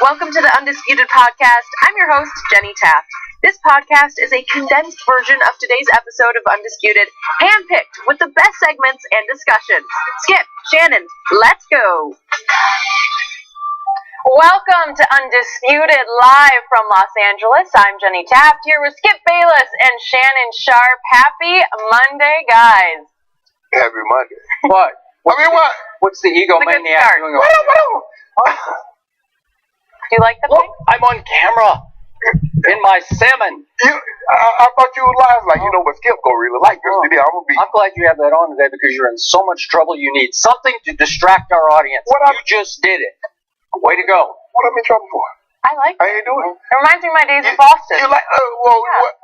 Welcome to the Undisputed podcast. I'm your host, Jenny Taft. This podcast is a condensed version of today's episode of Undisputed, handpicked with the best segments and discussions. Skip, Shannon, let's go. Welcome to Undisputed, live from Los Angeles. I'm Jenny Taft here with Skip Bayless and Shannon Sharp. Happy Monday, guys. Happy Monday. What? What? What's the egomaniac doing? Do you like the Look, I'm on camera in my salmon. I thought you would laugh like, but Skip go really like this today. I'm glad you have that on today because you're in so much trouble. You need something to distract our audience. You just did it. Way to go. What am I in trouble for? I like it. How you doing? It reminds me of my days in Boston. You like, what?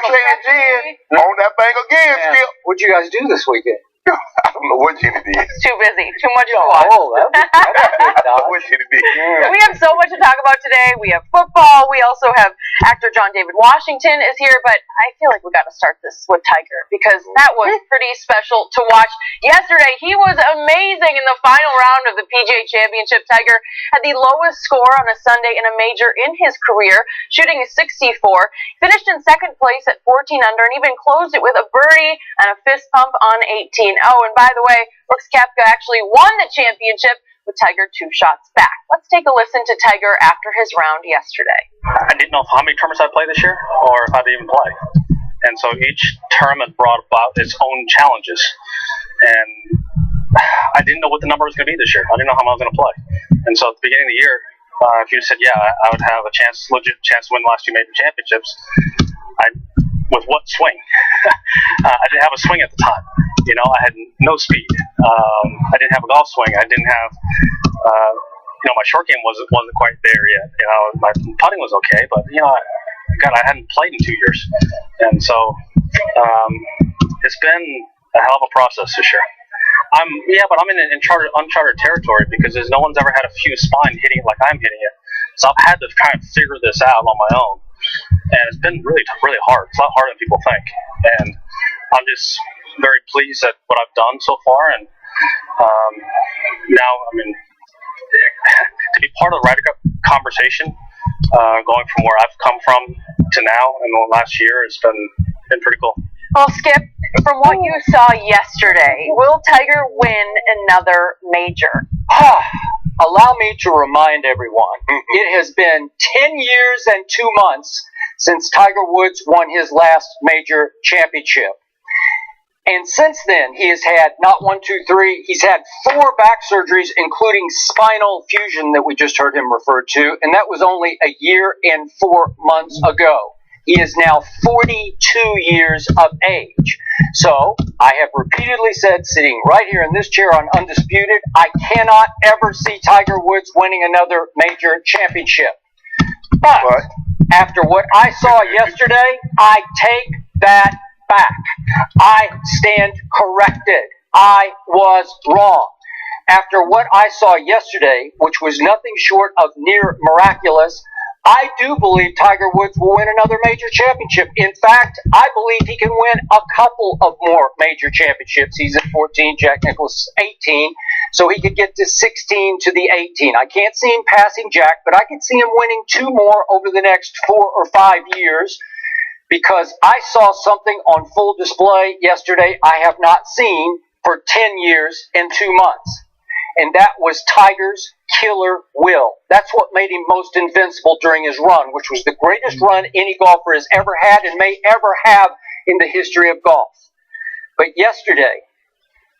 Shannon Jen. On that thing again, Skip. What'd you guys do this weekend? I don't know what Jenny did. Too busy. Too much to watch. What Jenny did. We have so much to talk about today. We have football. We also have actor John David Washington is here, but I feel like we got to start this with Tiger because that was pretty special to watch. Yesterday, he was amazing in the final round of the PGA Championship. Tiger had the lowest score on a Sunday in a major in his career, shooting a 64. Finished in second place at 14 under and even closed it with a birdie and a fist pump on 18. Oh, and by the way, Brooks Koepka actually won the championship with Tiger 2 shots back. Let's take a listen to Tiger after his round yesterday. I didn't know how many tournaments I'd play this year or if I'd even play. And so each tournament brought about its own challenges. And I didn't know what the number was going to be this year. I didn't know how I was going to play. And so at the beginning of the year, if you said, I would have a legit chance to win the last 2 major championships, with what swing? I didn't have a swing at the time. I had no speed. I didn't have a golf swing. I didn't have, my short game wasn't quite there yet. My putting was okay, but I hadn't played in 2 years, and so it's been a hell of a process this year. But I'm in uncharted territory because no one's ever had a fused spine hitting it like I'm hitting it. So I've had to kind of figure this out on my own, and it's been really, really hard. It's a lot harder than people think, and I'm just very pleased at what I've done so far, and now, to be part of the Ryder Cup conversation, going from where I've come from to now in the last year, it's been pretty cool. Well, Skip, from what you saw yesterday, will Tiger win another major? Allow me to remind everyone, it has been 10 years and 2 months since Tiger Woods won his last major championship. And since then, he has had not 1, 2, 3, he's had 4 back surgeries, including spinal fusion that we just heard him refer to, and that was only a year and 4 months ago. He is now 42 years of age. So, I have repeatedly said, sitting right here in this chair on Undisputed, I cannot ever see Tiger Woods winning another major championship. But, after what I saw yesterday, I take that back. I stand corrected. I was wrong. After what I saw yesterday, which was nothing short of near miraculous, I do believe Tiger Woods will win another major championship. In fact, I believe he can win a couple of more major championships. He's at 14, Jack Nicklaus 18, so he could get to 16 to the 18. I can't see him passing Jack, but I can see him winning 2 more over the next 4 or 5 years, because I saw something on full display yesterday I have not seen for 10 years and 2 months. And that was Tiger's killer will. That's what made him most invincible during his run, which was the greatest run any golfer has ever had and may ever have in the history of golf. But yesterday,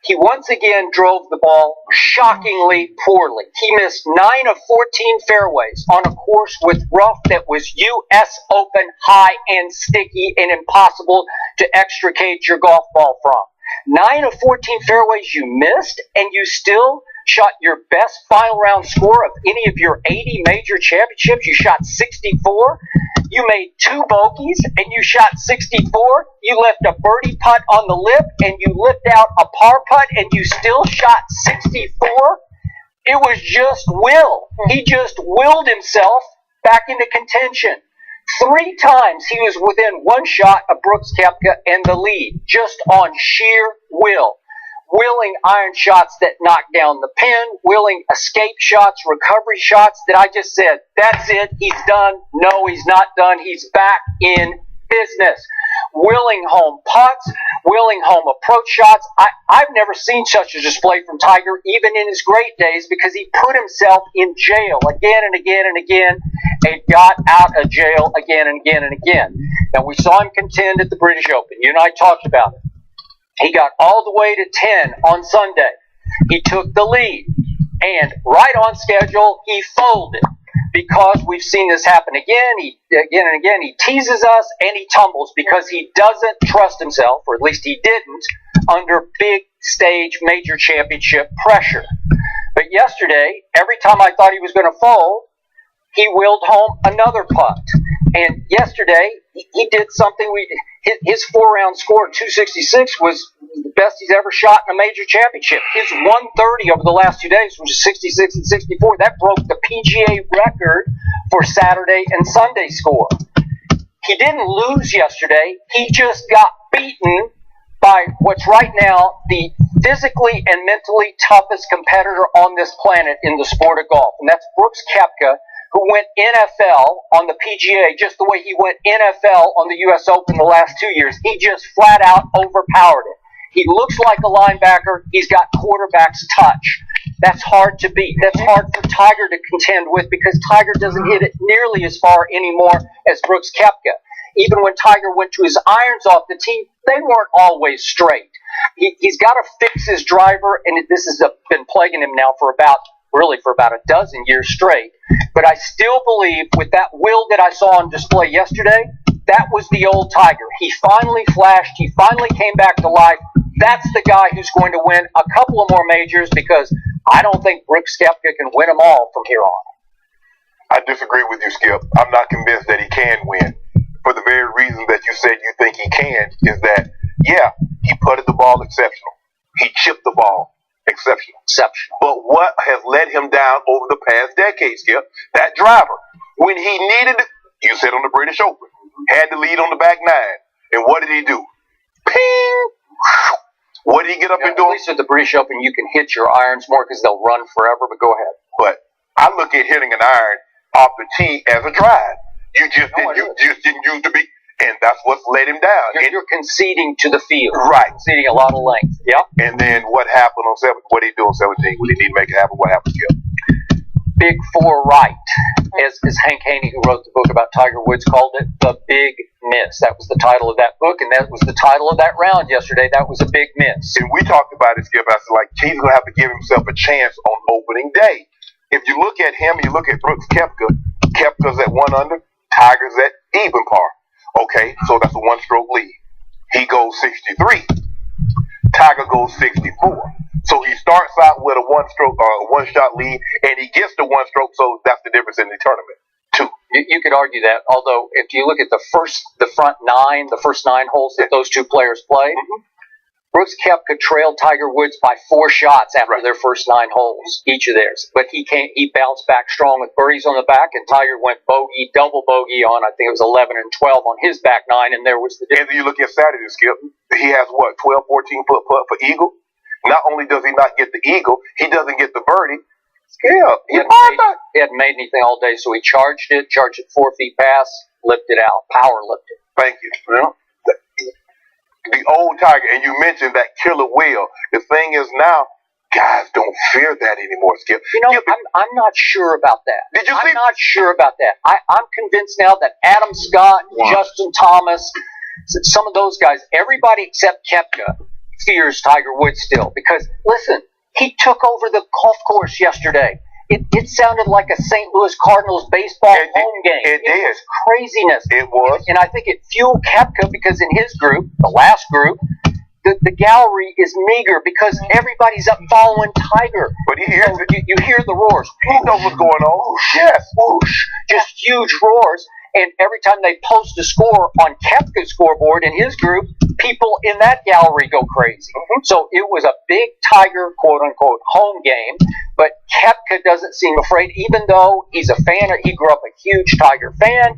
he once again drove the ball shockingly poorly. He missed 9 of 14 fairways on a course with rough that was U.S. Open high and sticky and impossible to extricate your golf ball from. 9 of 14 fairways you missed, and you still shot your best final round score of any of your 80 major championships. You shot 64. You made 2 bogeys, and you shot 64. You left a birdie putt on the lip, and you lipped out a par putt, and you still shot 64. It was just will. He just willed himself back into contention. 3 times he was within 1 shot of Brooks Koepka and the lead, just on sheer will. willing iron shots that knock down the pin, willing escape shots, recovery shots that I just said, that's it, he's done. No, he's not done. He's back in business. Willing home putts, willing home approach shots. I've never seen such a display from Tiger, even in his great days, because he put himself in jail again and again and again, and got out of jail again and again and again. Now, we saw him contend at the British Open. You and I talked about it. He got all the way to 10 on Sunday. He took the lead, and right on schedule, he folded. Because we've seen this happen again and again. He teases us and he tumbles because he doesn't trust himself, or at least he didn't, under big stage major championship pressure. But yesterday, every time I thought he was going to fold, he willed home another putt. And yesterday, he did something. His 4-round score at 266 was the best he's ever shot in a major championship. His 130 over the last 2 days, which is 66 and 64, that broke the PGA record for Saturday and Sunday score. He didn't lose yesterday. He just got beaten by what's right now the physically and mentally toughest competitor on this planet in the sport of golf, and that's Brooks Koepka, who went NFL on the PGA just the way he went NFL on the U.S. Open the last 2 years. He just flat out overpowered it. He looks like a linebacker. He's got quarterback's touch. That's hard to beat. That's hard for Tiger to contend with because Tiger doesn't hit it nearly as far anymore as Brooks Koepka. Even when Tiger went to his irons off the tee, they weren't always straight. He's got to fix his driver, and this has been plaguing him now for about a dozen years straight. But I still believe with that will that I saw on display yesterday, that was the old Tiger. He finally flashed. He finally came back to life. That's the guy who's going to win a couple of more majors because I don't think Brooks Koepka can win them all from here on. I disagree with you, Skip. I'm not convinced that he can win. For the very reason that you said you think he can, is that, yeah, he putted the ball exceptional. He chipped the ball exceptional. But what has let him down over the past decade, Skip? That driver. When he needed it, you said on the British Open, had the lead on the back nine. And what did he do? Ping! What did he get up and do? At least at the British Open, you can hit your irons more because they'll run forever, but go ahead. But I look at hitting an iron off the tee as a drive. You just didn't use the big, and that's what's let him down. You're conceding to the field. Right. Conceding a lot of length. Yep. And then what happened on 7? What did he do on 17? When he didn't make it happen, what happened, Skip? Big four right, as Hank Haney, who wrote the book about Tiger Woods, called it the big miss. That was the title of that book, and that was the title of that round yesterday. That was a big miss. And we talked about it, Skip. I said, like, he's going to have to give himself a chance on opening day. If you look at him, you look at Brooks Koepka, Koepka's at 1 under, Tiger's at even par. Okay, so that's a 1-stroke lead. He goes 63. Tiger goes 64. So he starts out with a 1-stroke or a 1-shot lead, and he gets the 1-stroke. So that's the difference in the tournament. 2. You could argue that. Although if you look at the first 9 holes that those two players played, Brooks Koepka trailed Tiger Woods by 4 shots after their first 9 holes, each of theirs. But he bounced back strong with birdies on the back, and Tiger went bogey, double bogey on, I think it was 11 and 12 on his back 9, and there was the difference. And then you look at Saturday, Skip. He has, 12, 14-foot putt for eagle? Not only does he not get the eagle, he doesn't get the birdie. Yeah, he hadn't made anything all day, so he charged it 4 feet past, lifted out, power lifted. Thank you. Well, the old Tiger, and you mentioned that killer whale. The thing is now, guys don't fear that anymore, Skip. I'm not sure about that. Did you see? I'm not sure about that. I'm convinced now that Adam Scott, Justin Thomas, some of those guys, everybody except Koepka, fears Tiger Woods still. Because, listen, he took over the golf course yesterday. It sounded like a St. Louis Cardinals baseball home game. It did. Was craziness. It was. And I think it fueled Koepka because in his group, the last group, the gallery is meager because everybody's up following Tiger. But he hears it. You hear the roars. He knows what's going on. Yes. Whoosh. Just huge roars. And every time they post a score on Koepka's scoreboard in his group, people in that gallery go crazy. So it was a big Tiger, quote-unquote, home game. But Koepka doesn't seem afraid, even though he's a fan. He grew up a huge Tiger fan.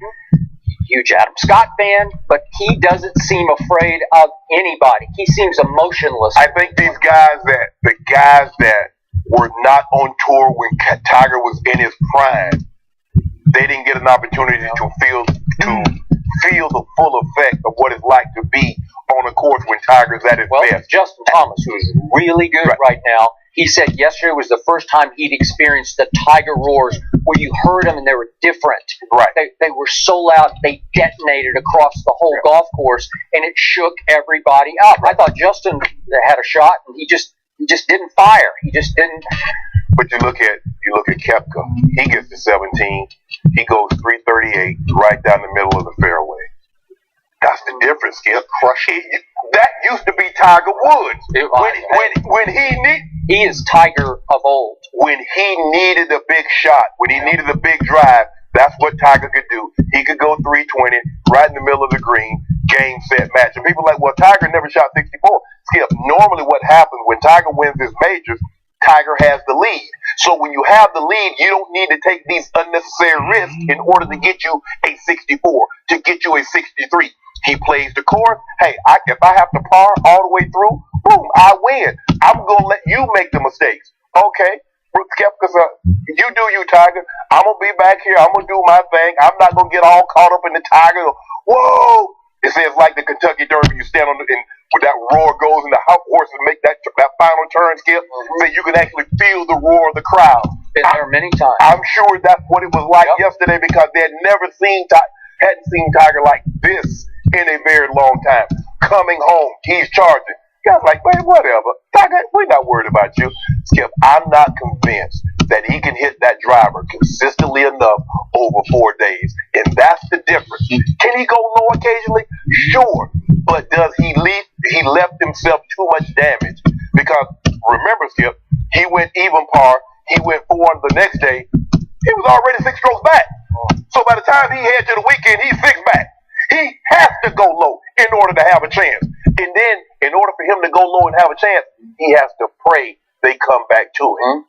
huge Adam Scott fan, but he doesn't seem afraid of anybody. He seems emotionless. I think the guys that were not on tour when Tiger was in his prime, they didn't get an opportunity to feel the full effect of what it's like to be on a course when Tiger's at his best. Justin Thomas, who's really good right now, he said yesterday was the first time he'd experienced the Tiger roars where you heard them and they were different. Right. They were so loud, they detonated across the whole golf course, and it shook everybody up. I thought Justin had a shot, and he just didn't fire. He just didn't. But you look at Koepka. He gets to 17. He goes 338 right down the middle of the fairway. That's the difference, Skip. That used to be Tiger Woods. When he is Tiger of old. When he needed a big shot, when he needed a big drive, that's what Tiger could do. He could go 320 right in the middle of the green, game, set, match. And people are like, well, Tiger never shot 64. Skip, normally what happens when Tiger wins his majors, Tiger has the lead. So when you have the lead, you don't need to take these unnecessary risks in order to get you a 64, to get you a 63. He plays the course. Hey, if I have to par all the way through, boom, I win. I'm going to let you make the mistakes. Okay, Brooks Koepka, you do you, Tiger. I'm going to be back here. I'm going to do my thing. I'm not going to get all caught up in the Tiger. Whoa! It's like the Kentucky Derby. You stand on the, and where that roar goes and the horses make that final turn, Skip, so you can actually feel the roar of the crowd. Been there many times. I'm sure that's what it was like yesterday because they had never hadn't seen Tiger like this in a very long time. Coming home, he's charging. Guys like, man, whatever. Tiger, we're not worried about you. Skip, I'm not convinced that he can hit that driver consistently enough over 4 days. And that's the difference. Can he go low occasionally? Sure. But does he left himself too much damage? Because remember, Skip, he went even par. He went 4 on the next day. He was already 6 strokes back. So by the time he head to the weekend, he's 6 back. He has to go low in order to have a chance. And then, in order for him to go low and have a chance, he has to pray they come back to him.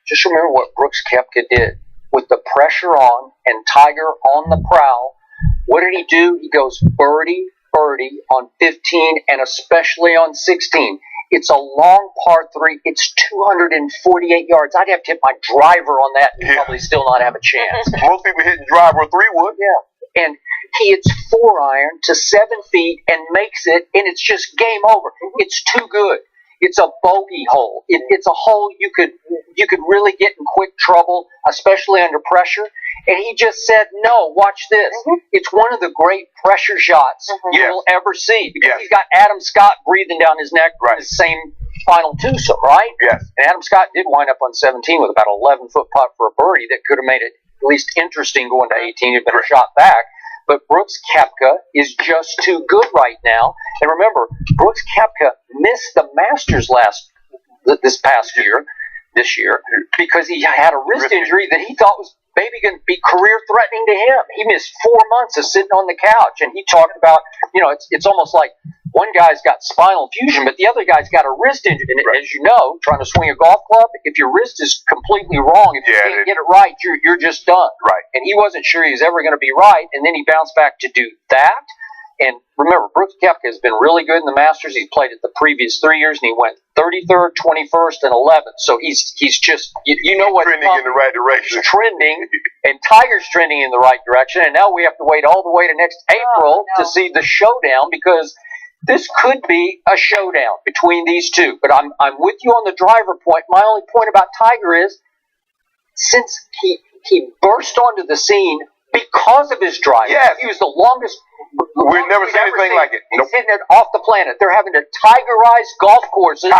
Just remember what Brooks Koepka did. With the pressure on and Tiger on the prowl, what did he do? He goes birdie on 15 and especially on 16. It's a long par 3. It's 248 yards. I'd have to hit my driver on that and probably still not have a chance. Most people hitting driver 3 would. Yeah. And he hits 4-iron to 7 feet and makes it, and it's just game over. It's too good. It's a bogey hole. It's a hole you could really get in quick trouble, especially under pressure. And he just said, no, watch this. It's one of the great pressure shots you'll ever see because he's got Adam Scott breathing down his neck for the same final twosome, right? Yes. And Adam Scott did wind up on 17 with about 11-foot putt for a birdie that could have made it at least interesting going to 18 if been a shot back. But Brooks Koepka is just too good right now. And remember, Brooks Koepka missed the Masters this year, because he had a wrist injury that he thought was maybe going to be career-threatening to him. He missed 4 months of sitting on the couch, and he talked about, it's almost like one guy's got spinal fusion, but the other guy's got a wrist injury. And as you know, trying to swing a golf club, if your wrist is completely wrong, if you can't get it right, you're just done. Right. And he wasn't sure he was ever going to be right, and then he bounced back to do that. And remember, Brooks Koepka has been really good in the Masters. He's played it the previous 3 years, and he went 33rd, 21st, and 11th. So he's just, you know what? Trending in the right direction. Trending, and Tiger's trending in the right direction. And now we have to wait all the way to next April to see the showdown, because this could be a showdown between these two. But I'm with you on the driver point. My only point about Tiger is, since he burst onto the scene because of his drive. Yes. He was the longest. We've never seen anything like it. He's hitting it off the planet. They're having to Tigerize golf courses,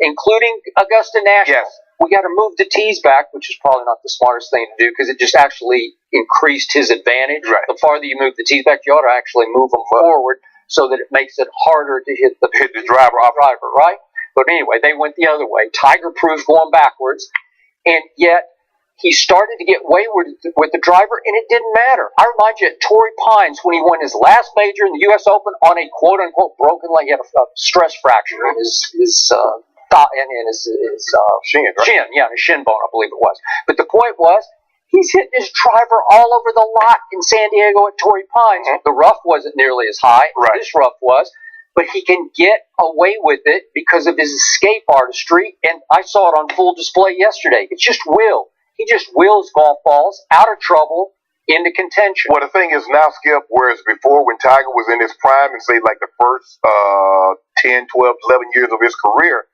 including Augusta National. Yes. We got to move the tees back, which is probably not the smartest thing to do because it just actually increased his advantage. Right. The farther you move the tees back, you ought to actually move them forward so that it makes it harder to hit the driver, right? But anyway, they went the other way. Tiger proved going backwards, and yet he started to get wayward with the driver, and it didn't matter. I remind you, at Torrey Pines, when he won his last major in the U.S. Open on a quote-unquote broken leg, he had a stress fracture in his thigh and in his shin, right? Shin bone, I believe it was. But the point was, He's hitting his driver all over the lot in San Diego at Torrey Pines. The rough wasn't nearly as high as this rough was, but he can get away with it because of his escape artistry, and I saw it on full display yesterday. It's just will. He just wills golf balls out of trouble into contention. Well, the thing is now, Skip, whereas before when Tiger was in his prime and say like the first 10, 12, 11 years of his career,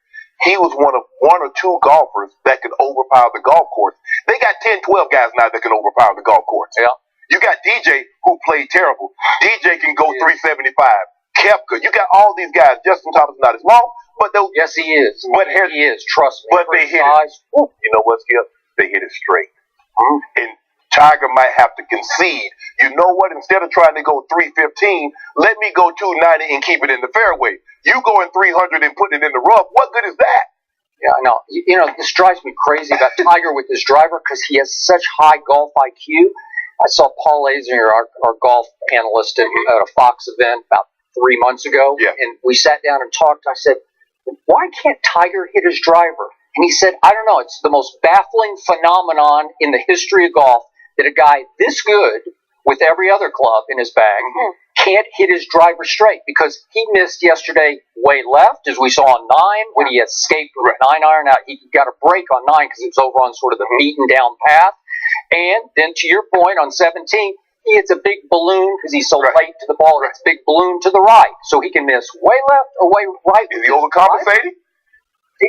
he was one or two golfers that could overpower the golf course. They got 10, 12 guys now that can overpower the golf course. Yeah. You got DJ who played terrible. DJ can go 375. Koepka, you got all these guys. Justin Thomas not as long, but those. Yes, he is. But he is. Trust me. But they hit it. You know what, Skip? They hit it straight. And Tiger might have to concede. You know what? Instead of trying to go 315, let me go 290 and keep it in the fairway. You going 300 and putting it in the rough. What good is that? Yeah, I know. You know, this drives me crazy about Tiger with his driver because he has such high golf IQ. I saw Paul Azinger, our golf analyst, at a Fox event about 3 months ago, and we sat down and talked. I said, why can't Tiger hit his driver? And he said, I don't know. It's the most baffling phenomenon in the history of golf that a guy this good with every other club in his bag can't hit his driver straight, because he missed yesterday way left, as we saw on 9, when he escaped with a 9-iron out. He got a break on 9 because it was over on sort of the beaten down path. And then to your point on 17, he hits a big balloon because he's so late to the ball. It's a big balloon to the right, so he can miss way left or way right. Is he overcompensating?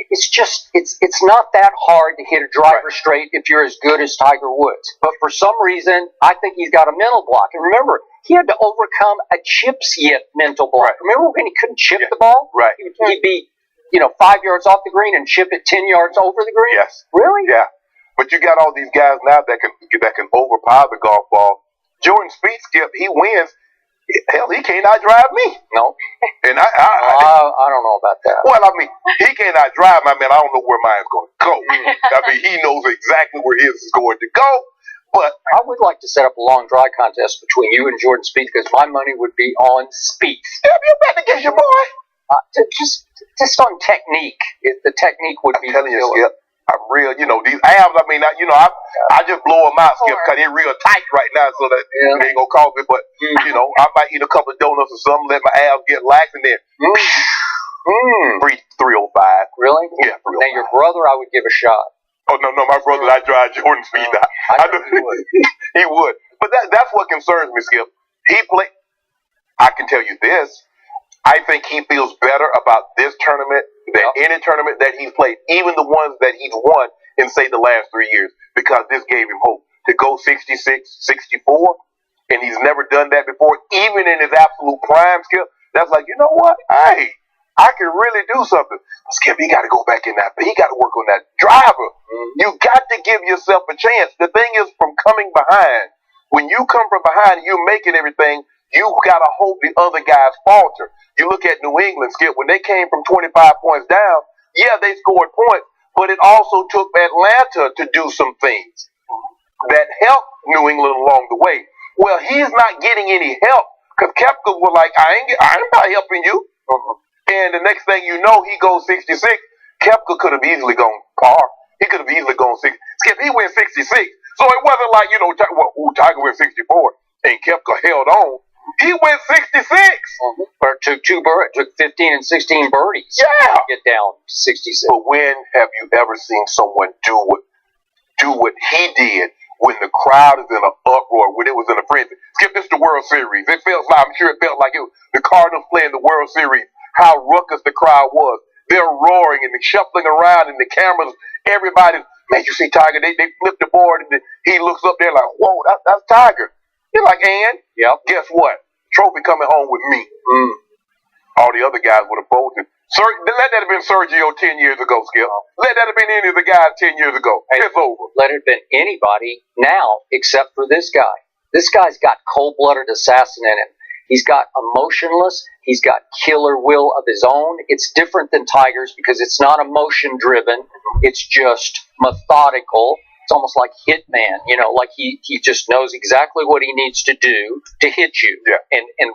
It's just, it's not that hard to hit a driver straight if you're as good as Tiger Woods. But for some reason, I think he's got a mental block. And remember, he had to overcome a chips yip mental block. Remember when he couldn't chip the ball? Right. He'd be, 5 yards off the green and chip it 10 yards over the green? Yes. Really? Yeah. But you got all these guys now that can overpower the golf ball. Jordan Spieth, Skip, he wins. Hell, he can't outdrive me. No. And I don't know about that. Well, I mean, he can't outdrive my man. I don't know where mine's going to go. I mean, he knows exactly where his is going to go. But I would like to set up a long dry contest between you and Jordan Spieth, because my money would be on Spieth. You bet against your boy. Just on technique. The technique would be. I'm telling you, Skip. I'm real, these abs, I just blow them out, Skip, because they're real tight right now, so that they ain't going to cause it. But, I might eat a couple of donuts or something, let my abs get lax, and then 305. Really? Yeah, 305. Now, your brother, I would give a shot. Oh, no, my brother, I drive Jordan Spieth. I know he would. He would. But that's what concerns me, Skip. I can tell you this. I think he feels better about this tournament than any tournament that he's played, even the ones that he's won in, say, the last 3 years, because this gave him hope to go 66, 64, and he's never done that before, even in his absolute prime, Skip. That's like, you know what? Hey, I can really do something. But Skip, he got to go back in that. He got to work on that driver. You got to give yourself a chance. The thing is, from coming behind, when you come from behind and you're making everything, you got to hope the other guys falter. You look at New England, Skip, when they came from 25 points down, yeah, they scored points, but it also took Atlanta to do some things that helped New England along the way. Well, he's not getting any help, because Koepka was like, I ain't not helping you. And the next thing you know, he goes 66. Koepka could have easily gone par. He could have easily gone 60. Skip, he went 66. So it wasn't like, Tiger went 64 and Koepka held on. He went 66. But it took 15 and 16 birdies to get down to 66. But when have you ever seen someone do what he did when the crowd is in an uproar, when it was in a frenzy? Skip, this the World Series. I'm sure it felt like it was the Cardinals playing the World Series, how ruckus the crowd was. They're roaring and they're shuffling around, and the cameras, everybody, man, you see Tiger, they flip the board, and he looks up there like, whoa, that's Tiger. You're like, and guess what? Trophy coming home with me. All the other guys would have bolted. Let that have been Sergio 10 years ago, Skip. Let that have been any of the guys 10 years ago. It's over. Let it have been anybody now except for this guy. This guy's got cold-blooded assassin in him. He's got emotionless. He's got killer will of his own. It's different than Tiger's because it's not emotion-driven. It's just methodical. It's almost like Hitman, like he just knows exactly what he needs to do to hit you. Yeah. And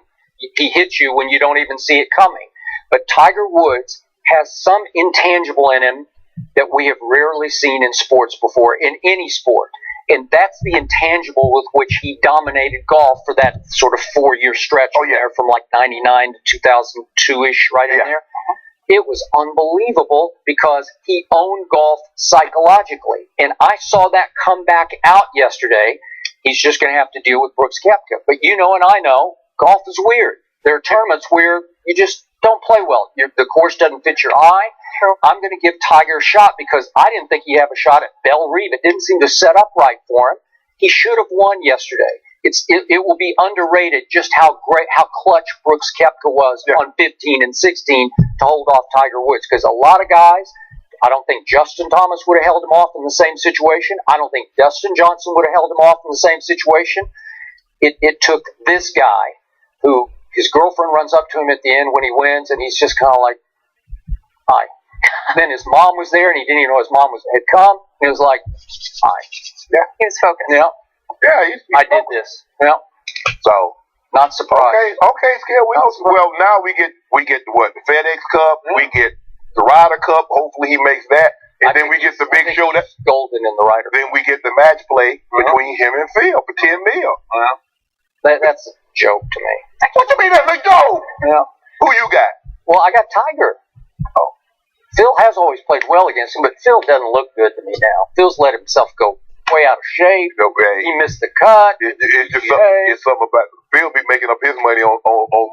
he hits you when you don't even see it coming. But Tiger Woods has some intangible in him that we have rarely seen in sports before, in any sport. And that's the intangible with which he dominated golf for that sort of 4-year stretch there from like 99 to 2002-ish, right in there. It was unbelievable because he owned golf psychologically. And I saw that come back out yesterday. He's just going to have to deal with Brooks Koepka. But you know and I know, golf is weird. There are tournaments where you just don't play well. The course doesn't fit your eye. I'm going to give Tiger a shot because I didn't think he'd have a shot at Belle Reve. It didn't seem to set up right for him. He should have won yesterday. It will be underrated just how clutch Brooks Koepka was on 15 and 16 to hold off Tiger Woods. Because a lot of guys, I don't think Justin Thomas would have held him off in the same situation. I don't think Dustin Johnson would have held him off in the same situation. It took this guy who his girlfriend runs up to him at the end when he wins, and he's just kind of like, hi. Then his mom was there, and he didn't even know his mom had come. He was like, hi. Yeah, he was focused. Yeah. Yeah, I did this. Yeah. So not surprised. Okay, Skip. Well, now we get what, the FedEx Cup. Yeah. We get the Ryder Cup. Hopefully, he makes that, and then we get the big show. That's golden in the Ryder. Then we get the match play between him and Phil for $10 million. That's a joke to me. What you mean that's a joke? Yeah. Who you got? Well, I got Tiger. Oh. Phil has always played well against him, but Phil doesn't look good to me now. Phil's let himself go way out of shape. Okay. He missed the cut. It's just something about Phil be making up his money on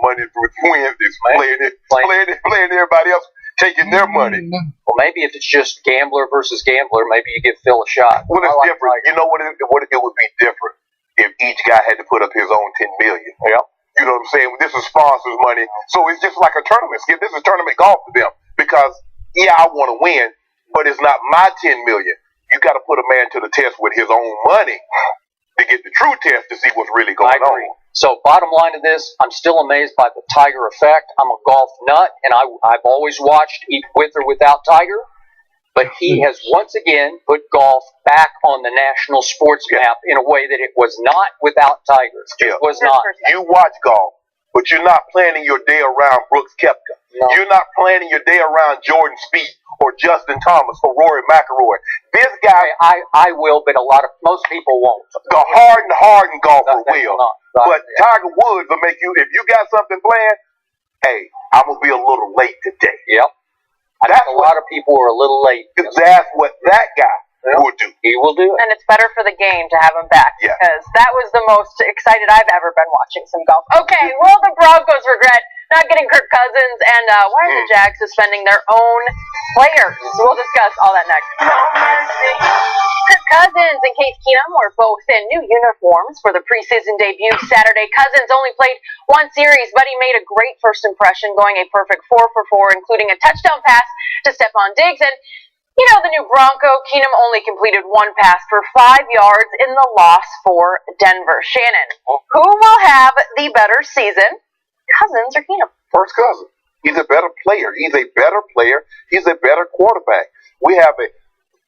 money for wins. It's playing everybody else, taking their money. Well, maybe if it's just gambler versus gambler, maybe you give Phil a shot. Well, it's different. You know what? It would be different if each guy had to put up his own $10 million. Yeah. You know what I'm saying? This is sponsors' money, so it's just like a tournament. Skip, this is tournament golf for them because I want to win, but it's not my $10 million. You got to put a man to the test with his own money to get the true test to see what's really going on. So, bottom line of this, I'm still amazed by the Tiger effect. I'm a golf nut, and I've always watched with or without Tiger. But he has once again put golf back on the national sports map in a way that it was not without Tiger. It was not. You watch golf, but you're not planning your day around Brooks Koepka. No. You're not planning your day around Jordan Spieth or Justin Thomas or Rory McIlroy. This guy, I will, but most people won't. The hardened golfer will. But Tiger Woods will make you. If you got something planned, hey, I'm gonna be a little late today. Yep. I think a lot of people are a little late. That's what that guy will do. He will do it. And it's better for the game to have him back because that was the most excited I've ever been watching some golf. Okay, will the Broncos regret not getting Kirk Cousins? And why are the Jags suspending their own players? We'll discuss all that next. Kirk Cousins and Case Keenum were both in new uniforms for the preseason debut Saturday. Cousins only played one series, but he made a great first impression, going a perfect 4 for 4, including a touchdown pass to Stephon Diggs. And, you know, the new Bronco, Keenum only completed one pass for 5 yards in the loss for Denver. Shannon, who will have the better season, Cousins or Keenum? First Cousins. He's a better player. He's a better player. He's a better quarterback.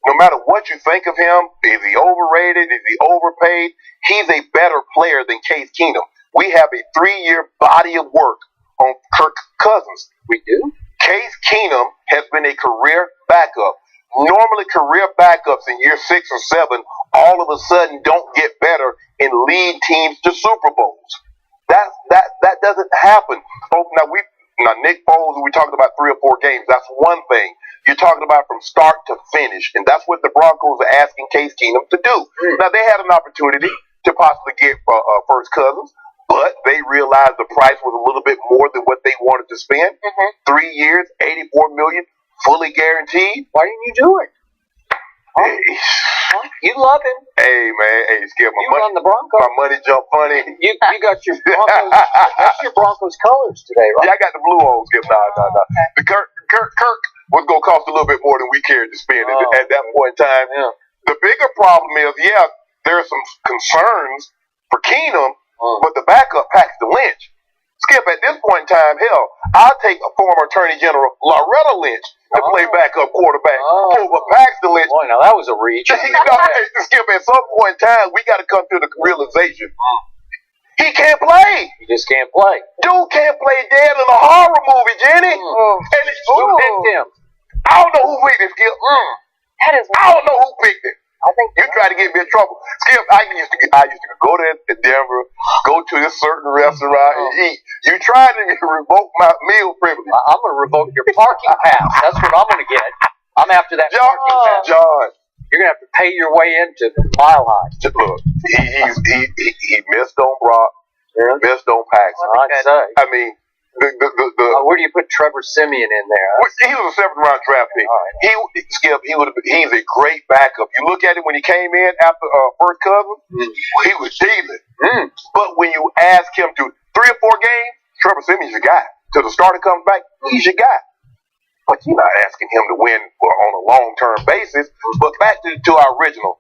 No matter what you think of him, is he overrated? Is he overpaid? He's a better player than Case Keenum. We have a 3-year body of work on Kirk Cousins. We do? Case Keenum has been a career backup. Normally, career backups in year 6 or 7 all of a sudden don't get better and lead teams to Super Bowls. That doesn't happen. Now Nick Foles, we talked about 3 or 4 games. That's one thing. You're talking about from start to finish, and that's what the Broncos are asking Case Keenum to do. Now, they had an opportunity to possibly get First Cousins, but they realized the price was a little bit more than what they wanted to spend. 3 years, $84 million, fully guaranteed. Why didn't you do it? You love him. Hey, man. Hey, Skip, run the Broncos. My money jumped funny. You got your Broncos. That's your Broncos colors today, right? Yeah, I got the blue on, Skip. No. The Kirk was going to cost a little bit more than we cared to spend at that point in time. Yeah. The bigger problem is, there are some concerns for Keenum, but the backup Paxton Lynch. Skip, at this point in time, hell, I'll take a former Attorney General Loretta Lynch to play backup quarterback over Paxton Lynch. Boy, now that was a reach. Skip, at some point in time, we got to come to the realization he can't play. He just can't play. Dude can't play dead in a horror movie, Jenny. Who picked him? I don't know who picked it, Skip. That is. I don't know who picked it. I think You try to get me in trouble. Skip, I used to go to Denver, go to this certain restaurant and eat. You trying to revoke my meal privilege. I'm going to revoke your parking pass. That's what I'm going to get. I'm after that parking pass. John. You're going to have to pay your way into Mile High. Look, he missed on Brock, missed on Paxton. I'd say. I mean, where do you put Trevor Siemian in there? He was a 7th round draft pick. Right. Skip, he's a great backup. You look at him when he came in after first cousin, he was dealing. But when you ask him to 3 or 4 games, Trevor Siemian's your guy. Till the starter comes back, he's your guy. But you're not asking him to win on a long-term basis. But back to our original,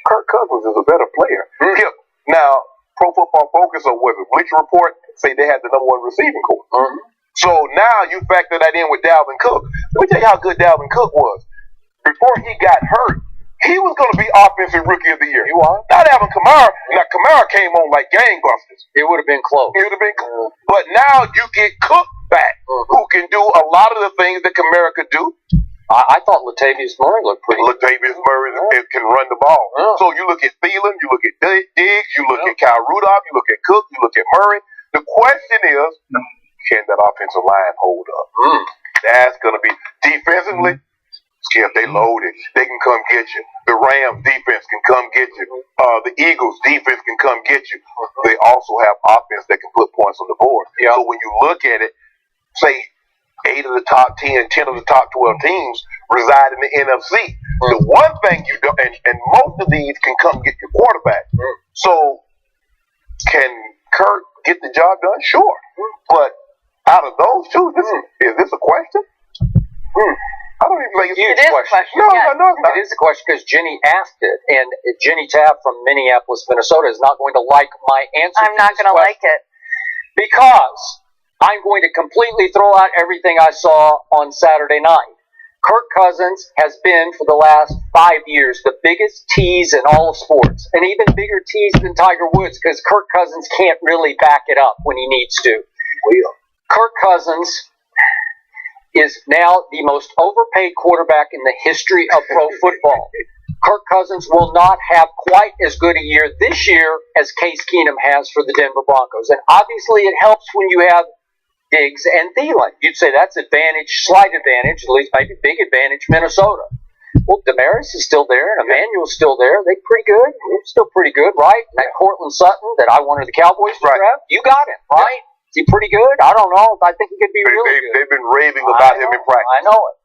Kirk Cousins is a better player. Skip, now, Pro Football Focus or was it Bleacher Report say they had the #1 receiving corps. So now you factor that in with Dalvin Cook. Let me tell you how good Dalvin Cook was. Before he got hurt, he was going to be Offensive Rookie of the Year. He was. Not having Kamara. Now Kamara came on like gangbusters. It would have been close. It would have been close. But now you get Cook back, who can do a lot of the things that Kamara could do. I thought Latavius Murray looked pretty good. Latavius Murray can run the ball. So you look at Thielen, you look at Diggs, you look at Kyle Rudolph, you look at Cook, you look at Murray. The question is, can that offensive line hold up? That's going to be defensively. Skip, they loaded. They can come get you. The Rams defense can come get you. The Eagles defense can come get you. They also have offense that can put points on the board. So when you look at it, say 8 of the top 10, 10 of the top 12 teams reside in the NFC. The one thing you don't, and most of these can come get your quarterback. So can Kirk get the job done? Sure. But out of those two, is this a question? I don't even think it's a question. No, it's not. It is a question because Jenny asked it, and Jenny Tabb from Minneapolis, Minnesota, is not going to like my answer. I'm not going to like it. Because I'm going to completely throw out everything I saw on Saturday night. Kirk Cousins has been, for the last 5 years, the biggest tease in all of sports. An even bigger tease than Tiger Woods because Kirk Cousins can't really back it up when he needs to. Kirk Cousins is now the most overpaid quarterback in the history of pro football. Kirk Cousins will not have quite as good a year this year as Case Keenum has for the Denver Broncos. And obviously it helps when you have Diggs and Thielen. You'd say that's advantage, slight advantage, at least maybe big advantage, Minnesota. Well, Damaris is still there, and Emmanuel's still there. They're pretty good. They're still pretty good, right? That Cortland Sutton that I wanted the Cowboys to draft, you got him, right? Is he pretty good? I don't know. I think he could be really good. They've been raving about him in practice. I know it.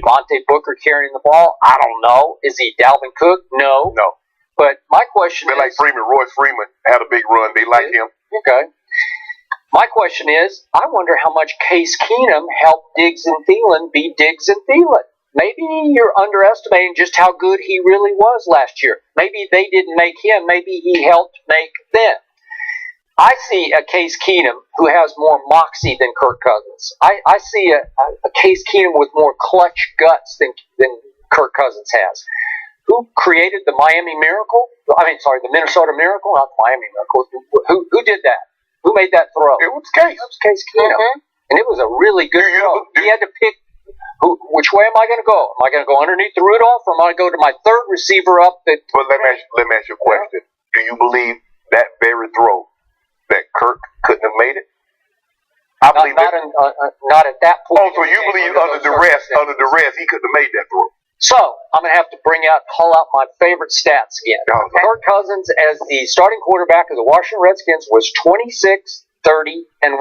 Devontae Booker carrying the ball? I don't know. Is he Dalvin Cook? No. But my question is... They're like Freeman. Royce Freeman had a big run. They like him. Okay. My question is, I wonder how much Case Keenum helped Diggs and Thielen be Diggs and Thielen. Maybe you're underestimating just how good he really was last year. Maybe they didn't make him. Maybe he helped make them. I see a Case Keenum who has more moxie than Kirk Cousins. I see a Case Keenum with more clutch guts than Kirk Cousins has. Who created the Miami Miracle? The Minnesota Miracle, not the Miami Miracle. Who did that? Who made that throw? It was Case. It was Case Keenum. And it was a really good throw. He had to pick which way am I going to go? Am I going to go underneath the Rudolph, or am I going to go to my third receiver up? But let me ask you a question. Do you believe that very throw that Kirk couldn't have made it? I believe not at that point. Oh, so you believe under duress, he couldn't have made that throw? So I'm going to have to pull out my favorite stats again. Okay. Kirk Cousins, as the starting quarterback of the Washington Redskins, was 26, 30, and 1.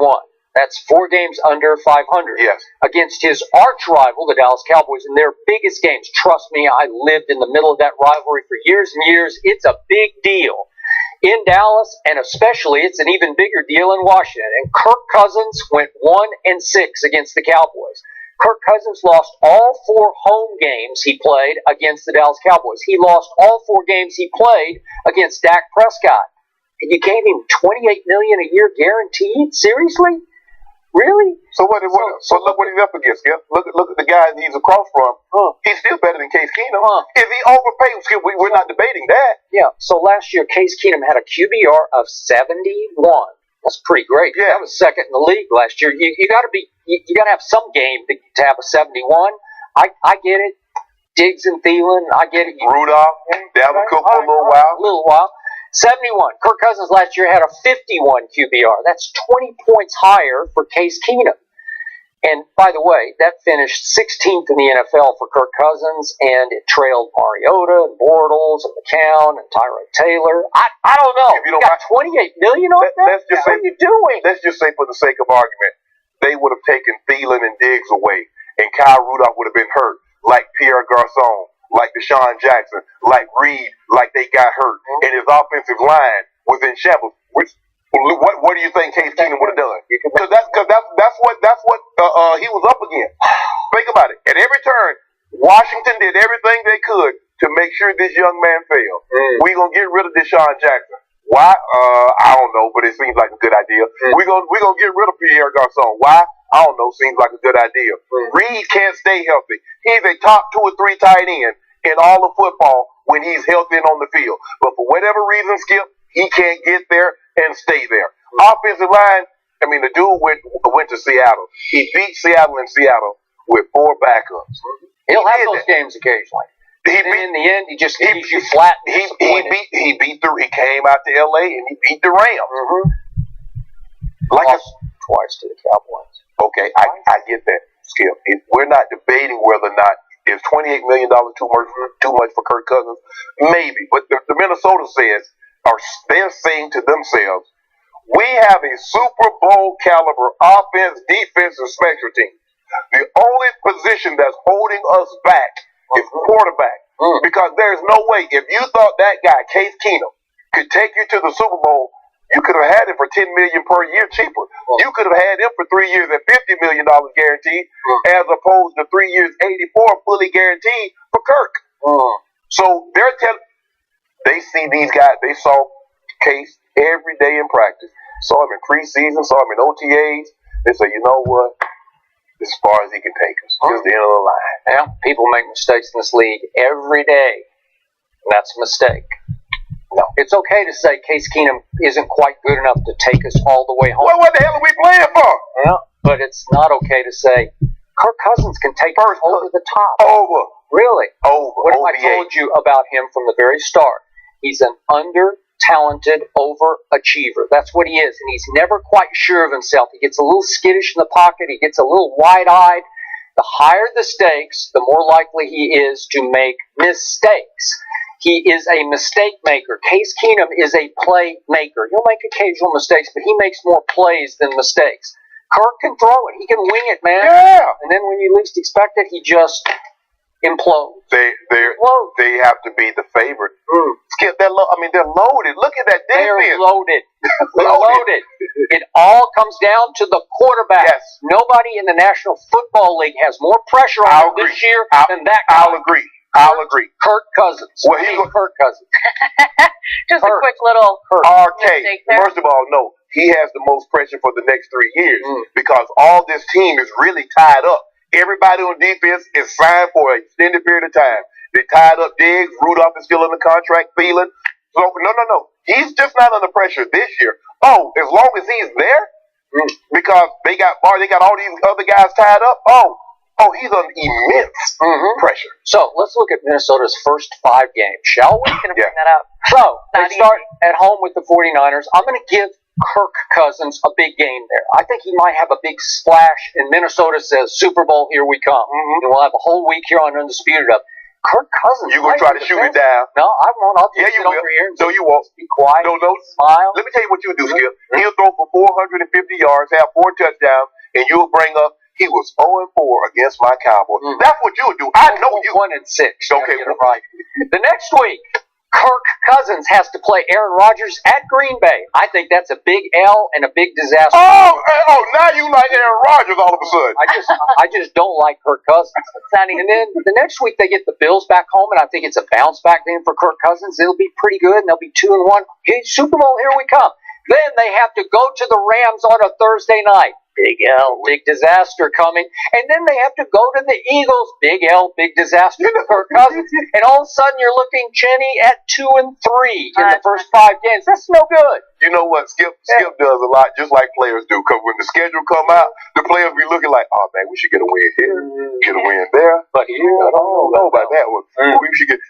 That's 4 games under 500. Yes. Against his arch rival, the Dallas Cowboys, in their biggest games. Trust me, I lived in the middle of that rivalry for years and years. It's a big deal in Dallas, and especially it's an even bigger deal in Washington. And Kirk Cousins went 1-6 against the Cowboys. Kirk Cousins lost all 4 home games he played against the Dallas Cowboys. He lost all 4 games he played against Dak Prescott. And you gave him $28 million a year guaranteed? Seriously? Really? So look what he's up against. Yeah? Look at the guy he's across from. He's still better than Case Keenum. If he overpaid, we're not debating that. Yeah. So last year, Case Keenum had a QBR of 71. That's pretty great. Yeah. That was second in the league last year. You got to have some game to have a 71. I get it. Diggs and Thielen, I get it. Rudolph, Dalvin Cook for a little while. A little while. 71. Kirk Cousins last year had a 51 QBR. That's 20 points higher for Case Keenum. And by the way, that finished 16th in the NFL for Kirk Cousins, and it trailed Mariota and Bortles and McCown and Tyrod Taylor. I don't know. If you don't got $28 million on that? What are you doing? Let's just say, for the sake of argument, they would have taken Thielen and Diggs away, and Kyle Rudolph would have been hurt, like Pierre Garçon, like Deshaun Jackson, like Reed, like they got hurt, and his offensive line was in shambles. What do you think Case Keenum would have done? Because that's what he was up against. Think about it. At every turn, Washington did everything they could to make sure this young man failed. We gonna get rid of Deshaun Jackson. Why? I don't know, but it seems like a good idea. We gonna get rid of Pierre Garçon. Why? I don't know. Seems like a good idea. Reed can't stay healthy. He's a top 2 or 3 tight end in all of football when he's healthy and on the field. But for whatever reason, Skip, he can't get there and stay there. Offensive line, I mean, the dude went to Seattle. He beat Seattle in Seattle with 4 backups. He'll have those games occasionally. In the end, he just leaves you flat. He came out to L.A. and he beat the Rams. Lost twice to the Cowboys. Okay, I get that, Skip. We're not debating whether or not is $28 million too much for Kirk Cousins. Maybe, but the Minnesota says, or they're saying to themselves, we have a Super Bowl caliber offense, defense, and special teams. The only position that's holding us back is quarterback. Because there's no way, if you thought that guy, Case Keenum, could take you to the Super Bowl, you could have had him for $10 million per year cheaper. You could have had him for 3 years at $50 million guaranteed, as opposed to 3 years, 84 fully guaranteed for Kirk. So they see these guys. They saw Case every day in practice. Saw him in preseason. Saw him in OTAs. They say, you know what? As far as he can take us. Here's the end of the line. Yeah, people make mistakes in this league every day, and that's a mistake. No, it's okay to say Case Keenum isn't quite good enough to take us all the way home. Well, what the hell are we playing for? Yeah, but it's not okay to say Kirk Cousins can take us over the top. Over. Really? Over. What if I told you about him from the very start? He's an under-talented overachiever. That's what he is, and he's never quite sure of himself. He gets a little skittish in the pocket. He gets a little wide-eyed. The higher the stakes, the more likely he is to make mistakes. He is a mistake maker. Case Keenum is a play maker. He'll make occasional mistakes, but he makes more plays than mistakes. Kirk can throw it. He can wing it, man. Yeah. And then when you least expect it, he just implodes. They have to be the favorite. Skip, they're loaded. Look at that defense. They're loaded. They're loaded. It all comes down to the quarterback. Yes. Nobody in the National Football League has more pressure on him this year than that guy. I'll agree. Kirk Cousins. Well, he's Kirk Cousins. Just a quick little mistake there. First of all, no. He has the most pressure for the next 3 years because all this team is really tied up. Everybody on defense is signed for an extended period of time. They tied up Diggs. Rudolph is still in the contract. Thielen. So, no. He's just not under pressure this year. Oh, as long as he's there, because they got all these other guys tied up. Oh, he's under immense pressure. So let's look at Minnesota's first 5 games, shall we? I'm going to bring that up. So they start at home with the 49ers. I'm going to give Kirk Cousins a big game there. I think he might have a big splash, and Minnesota says, Super Bowl, here we come. And we'll have a whole week here on Undisputed of Kirk Cousins. You going to try to shoot it down? No, I won't. I'll just sit over here. No, you won't. Be quiet. No. Smile. Let me tell you what you'll do, Skip. He'll throw for 450 yards, have 4 touchdowns, and you'll bring up, he was 0-4 against my Cowboys. That's what you'll do. I know you. 1-6. Okay, right. The next week, Kirk Cousins has to play Aaron Rodgers at Green Bay. I think that's a big L and a big disaster. Oh, now you like Aaron Rodgers all of a sudden. I just don't like Kirk Cousins. And then the next week they get the Bills back home, and I think it's a bounce back game for Kirk Cousins. It'll be pretty good, and they'll be 2-1. Hey, Super Bowl, here we come. Then they have to go to the Rams on a Thursday night. Big L, big disaster coming. And then they have to go to the Eagles. Big L, big disaster for Kirk Cousins. And all of a sudden you're looking, Jenny, at 2-3 in the first 5 games. That's no good. You know what? Skip does a lot just like players do. Because when the schedule come out, the players be looking like, oh, man, we should get a win here, get a win there. But here, I don't know about that one. We should get...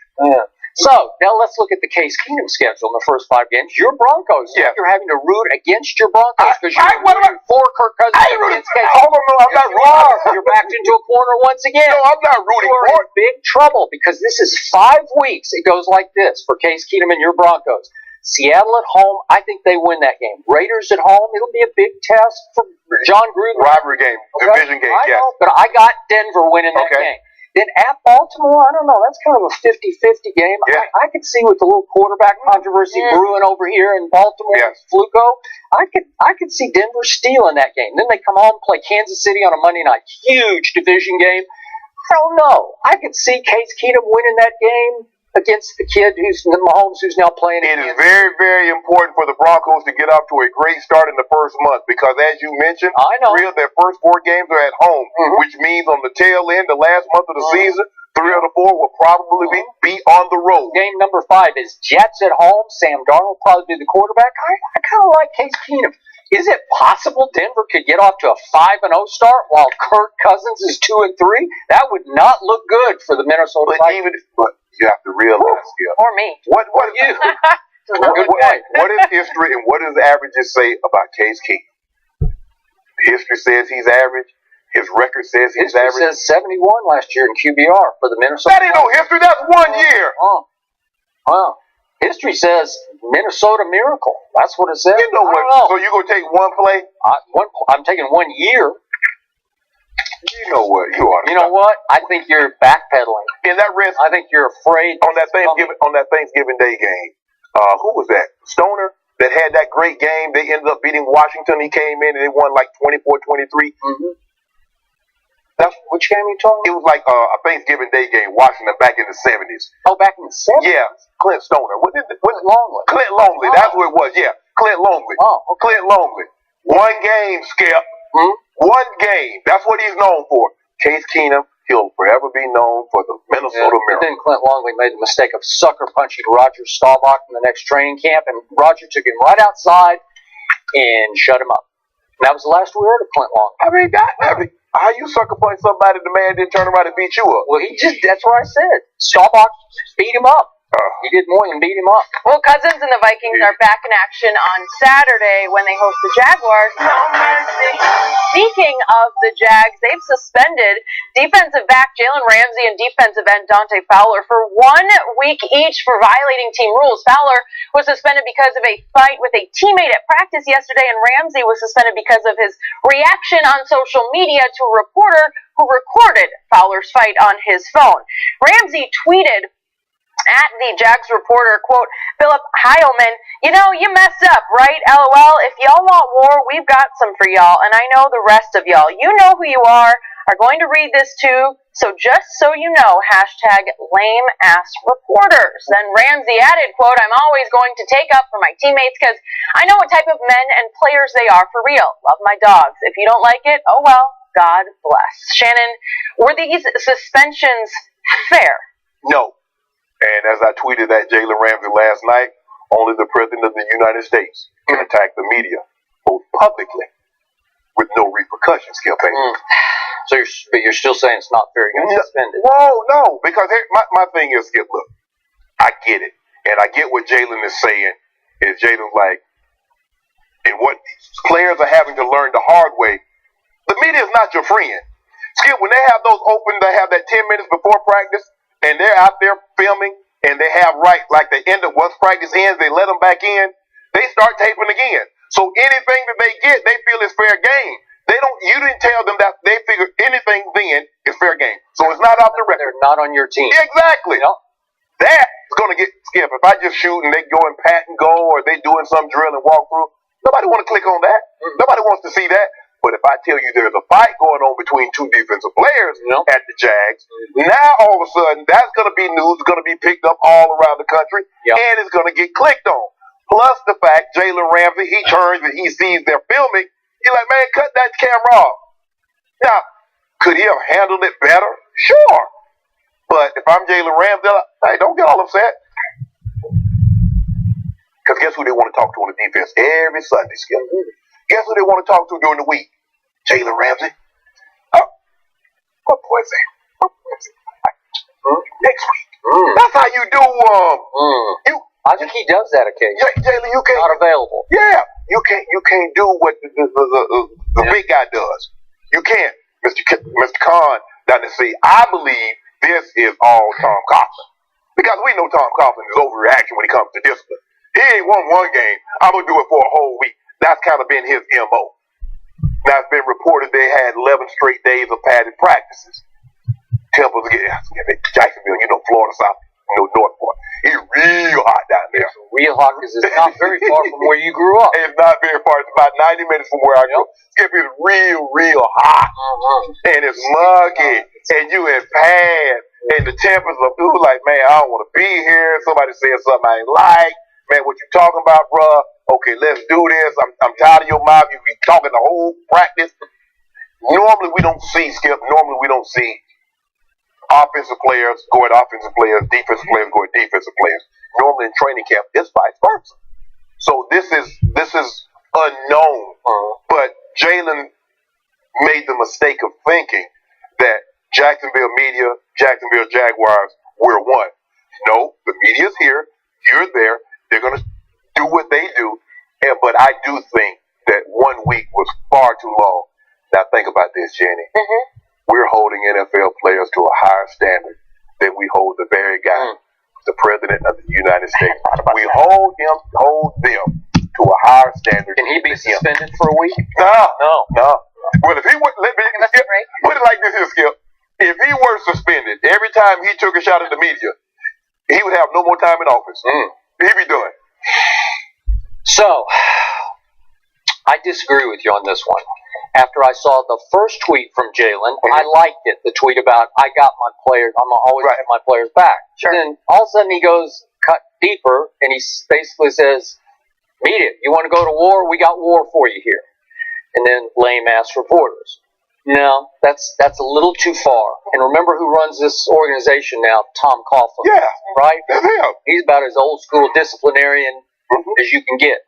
So, now let's look at the Case Keenum schedule in the first 5 games. Your Broncos, you're having to root against your Broncos because you're rooting for Kirk Cousins against Case Keenum. I'm not rooting. You're backed into a corner once again. No, I'm not rooting for it. You're in big trouble because this is 5 weeks. It goes like this for Case Keenum and your Broncos. Seattle at home, I think they win that game. Raiders at home, it'll be a big test for John Gruden. Rivalry game, division game, I know, but I got Denver winning that game. Then at Baltimore, I don't know, that's kind of a 50-50 game. Yeah. I could see with the little quarterback controversy brewing over here in Baltimore, Fluco, I could see Denver stealing that game. Then they come home and play Kansas City on a Monday night. Huge division game. I don't know. I could see Case Keenum winning that game against the kid Mahomes, who's now playing. It is very, very important for the Broncos to get off to a great start in the first month because, as you mentioned, three of their first 4 games are at home, which means on the tail end, the last month of the season, 3 of the 4 will probably be on the road. Game number 5 is Jets at home. Sam Darnold will probably be the quarterback. I kind of like Case Keenum. Is it possible Denver could get off to a 5-0 start while Kirk Cousins is 2-3? That would not look good for the Minnesota Vikings. But you have to realize, or me. What is history and what does averages say about Case Keenum? History says he's average. His record says he's average. History says 71 last year in QBR for the Minnesota. That ain't no history. That's 1 year. Wow. History says Minnesota miracle. That's what it says. You know what? So you gonna take one play? I'm taking 1 year. You know what? You know what? I think you're backpedaling. In that risk, I think you're afraid. On that Thanksgiving Day game, who was that? Stoner that had that great game. They ended up beating Washington. He came in and they won like 24-23. That's which game you talking? It was like a Thanksgiving Day game, Washington back in the 70s. Oh, back in the 70s? Yeah, Clint Stoner. Clint Longley. Clint Longley. That's what it was. Yeah, Clint Longley. Clint Longley. 1 game, Skip. 1 game. That's what he's known for. Case Keenum, he'll forever be known for the Minnesota Miracle. And then Clint Longley made the mistake of sucker punching Roger Staubach in the next training camp, and Roger took him right outside and shut him up. And that was the last we heard of Clint Longley. How you sucker punch somebody, the man didn't turn around and beat you up? Well, that's what I said. Staubach beat him up. He did more than beat him up. Well, Cousins and the Vikings are back in action on Saturday when they host the Jaguars. Speaking of the Jags, they've suspended defensive back Jalen Ramsey and defensive end Dante Fowler for 1 week each for violating team rules. Fowler was suspended because of a fight with a teammate at practice yesterday, and Ramsey was suspended because of his reaction on social media to a reporter who recorded Fowler's fight on his phone. Ramsey tweeted at the Jags reporter, quote, Philip Heilman, you messed up, right? LOL, if y'all want war, we've got some for y'all, and I know the rest of y'all. You know who you are going to read this too, so just so you know, hashtag lame-ass reporters. Then Ramsey added, quote, I'm always going to take up for my teammates because I know what type of men and players they are for real. Love my dogs. If you don't like it, oh well, God bless. Shannon, were these suspensions fair? No. And as I tweeted at Jalen Ramsey last night, only the President of the United States can attack the media, both publicly, with no repercussions, campaign. So you're still saying it's not fair. You're going to suspend it? Whoa, no, because my thing is, Skip, look, I get it. And I get what Jalen is saying, is Jalen's like, and what players are having to learn the hard way, the media is not your friend. Skip, when they have those open, they have that 10 minutes before practice, and they're out there filming, and they have like the end of once practice ends, they let them back in, they start taping again. So anything that they get, they feel is fair game. You didn't tell them that they figure anything then is fair game. So it's not off the record. They're not on your team. Exactly. That's going to get Skip. If I just shoot and they go and pat and go, or they doing some drill and walk through, nobody want to click on that. Nobody wants to see that. But if I tell you there's a fight going on between 2 defensive players at the Jags, now all of a sudden that's going to be news, going to be picked up all around the country, and it's going to get clicked on. Plus the fact Jalen Ramsey, he turns and he sees they're filming. You're like, man, cut that camera off. Now, could he have handled it better? Sure. But if I'm Jalen Ramsey, hey, don't get all upset. Because guess who they want to talk to on the defense every Sunday, Skip? Guess who they want to talk to during the week? Jalen Ramsey. Oh, what was it? Next week. That's how you do. I think he does that occasionally. Jalen, you can't. Not available. Yeah, you can't do what the big guy does. You can't, Mr. Khan. Down to see, I believe this is all Tom Coughlin, because we know Tom Coughlin is overreaction when it comes to discipline. He ain't won one game. I'm gonna do it for a whole week. That's kind of been his MO. Now it's been reported they had 11 straight days of padded practices. Temple's again, Jacksonville, Florida South, Northport. It's real hot down there. Real hot because it's not very far from where you grew up. It's not very far. It's about 90 minutes from where I grew up. Skip is real hot. And it's muggy. And you in pants. And the tempers are dude like, man, I don't want to be here. Somebody said something I ain't like. Man, what you talking about, bruh? Okay, let's do this. I'm tired of your mouth. You be talking the whole practice. Normally we don't see, Skip. Normally we don't see offensive players go at offensive players, defensive players go at defensive players. Normally in training camp, it's vice versa. So this is unknown. But Jalen made the mistake of thinking that Jacksonville media, Jacksonville Jaguars, we're one. No, the media's here. You're there. They're going to do what they do. But I do think that 1 week was far too long. Now think about this, Jenny. We're holding NFL players to a higher standard than we hold the very guy, the president of the United States. We hold them to a higher standard. Can he be suspended for a week? No. Well, if he were, put it like this here, Skip. If he were suspended every time he took a shot at the media, he would have no more time in office. He'd be done. So, I disagree with you on this one. After I saw the first tweet from Jalen, I liked it. The tweet about, I got my players, I'm always have my players back. Sure. Then all of a sudden he goes cut deeper and he basically says, meet it. You want to go to war? We got war for you here. And then lame ass reporters. No, that's a little too far. And remember who runs this organization now? Tom Coughlin. Yeah. Right? That's him. He's about as old school disciplinarian as you can get.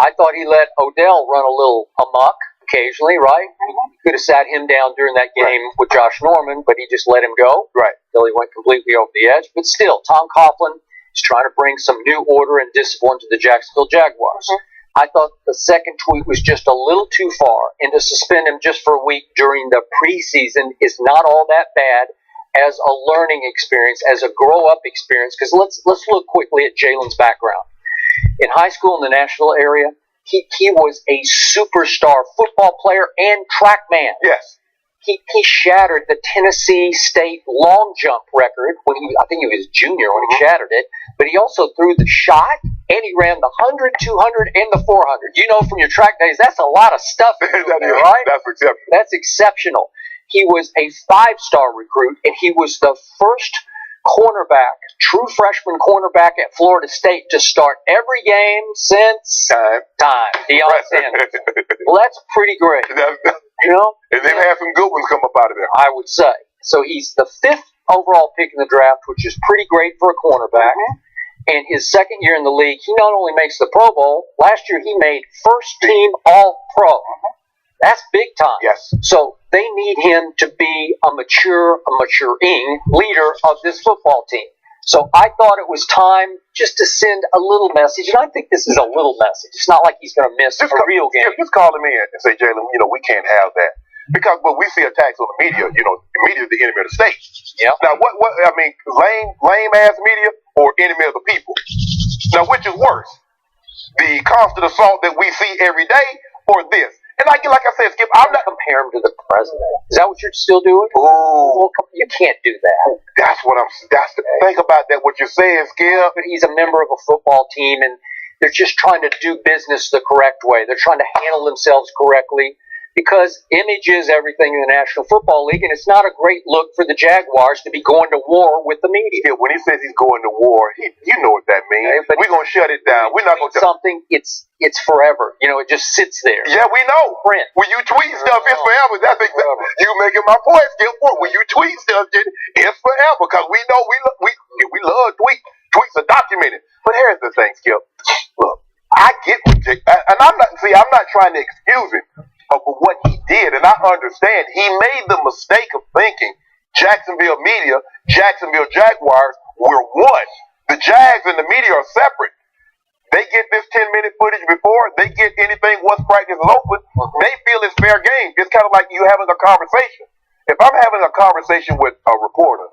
I thought he let Odell run a little amok occasionally, right? He could have sat him down during that game with Josh Norman, but he just let him go. Right. Until he went completely over the edge. But still, Tom Coughlin is trying to bring some new order and discipline to the Jacksonville Jaguars. I thought the second tweet was just a little too far, and to suspend him just for a week during the preseason is not all that bad as a learning experience, as a grow-up experience. Because let's look quickly at Jalen's background. In high school in the Nashville area, he was a superstar football player and track man. Yes. He shattered the Tennessee State long jump record when I think he was a junior when he shattered it. But he also threw the shot, and he ran the 100, 200, and the 400. You know from your track days, that's a lot of stuff, right? That's exceptional. That's exceptional. He was a 5-star recruit, and he was the first cornerback, true freshman cornerback at Florida State to start every game since time. Deion Sanders. Well, that's pretty great. You know? And they've had some good ones come up out of there. I would say. So he's the 5th overall pick in the draft, which is pretty great for a cornerback. And his second year in the league, he not only makes the Pro Bowl, last year he made first team All-Pro. That's big time. Yes. So they need him to be a maturing leader of this football team. So I thought it was time just to send a little message, and I think this is a little message. It's not like he's going to miss a real game. Just call him in and say, Jalen, we can't have that. Because when we see attacks on the media, the media is the enemy of the state. Yeah. Now, lame ass media or enemy of the people? Now, which is worse? The constant assault that we see every day or this? And like I said, Skip, I'm not compare him to the president. Is that what you're still doing? Ooh. Well, you can't do that. That's the thing about that, what you're saying, Skip. But he's a member of a football team, and they're just trying to do business the correct way. They're trying to handle themselves correctly. because image is everything in the National Football League, and it's not a great look for the Jaguars to be going to war with the media. Yeah, when he says he's going to war, you know what that means. Okay, We're going to shut it down. We're not going to... Something, it's forever. You know, it just sits there. Yeah, we know. Print. When you tweet stuff, it's forever. That's exactly... You making my point, Skip. When you tweet stuff, it's forever, because we know we love tweets. Tweets are documented. But here's the thing, Skip. Look, I get what Jake... And I'm not trying to excuse him for what he did, and I understand. He made the mistake of thinking Jacksonville media, Jacksonville Jaguars were one. The Jags and the media are separate. They get this 10-minute footage before they get anything once practice is open. They feel it's fair game. It's kind of like you having a conversation. If I'm having a conversation with a reporter,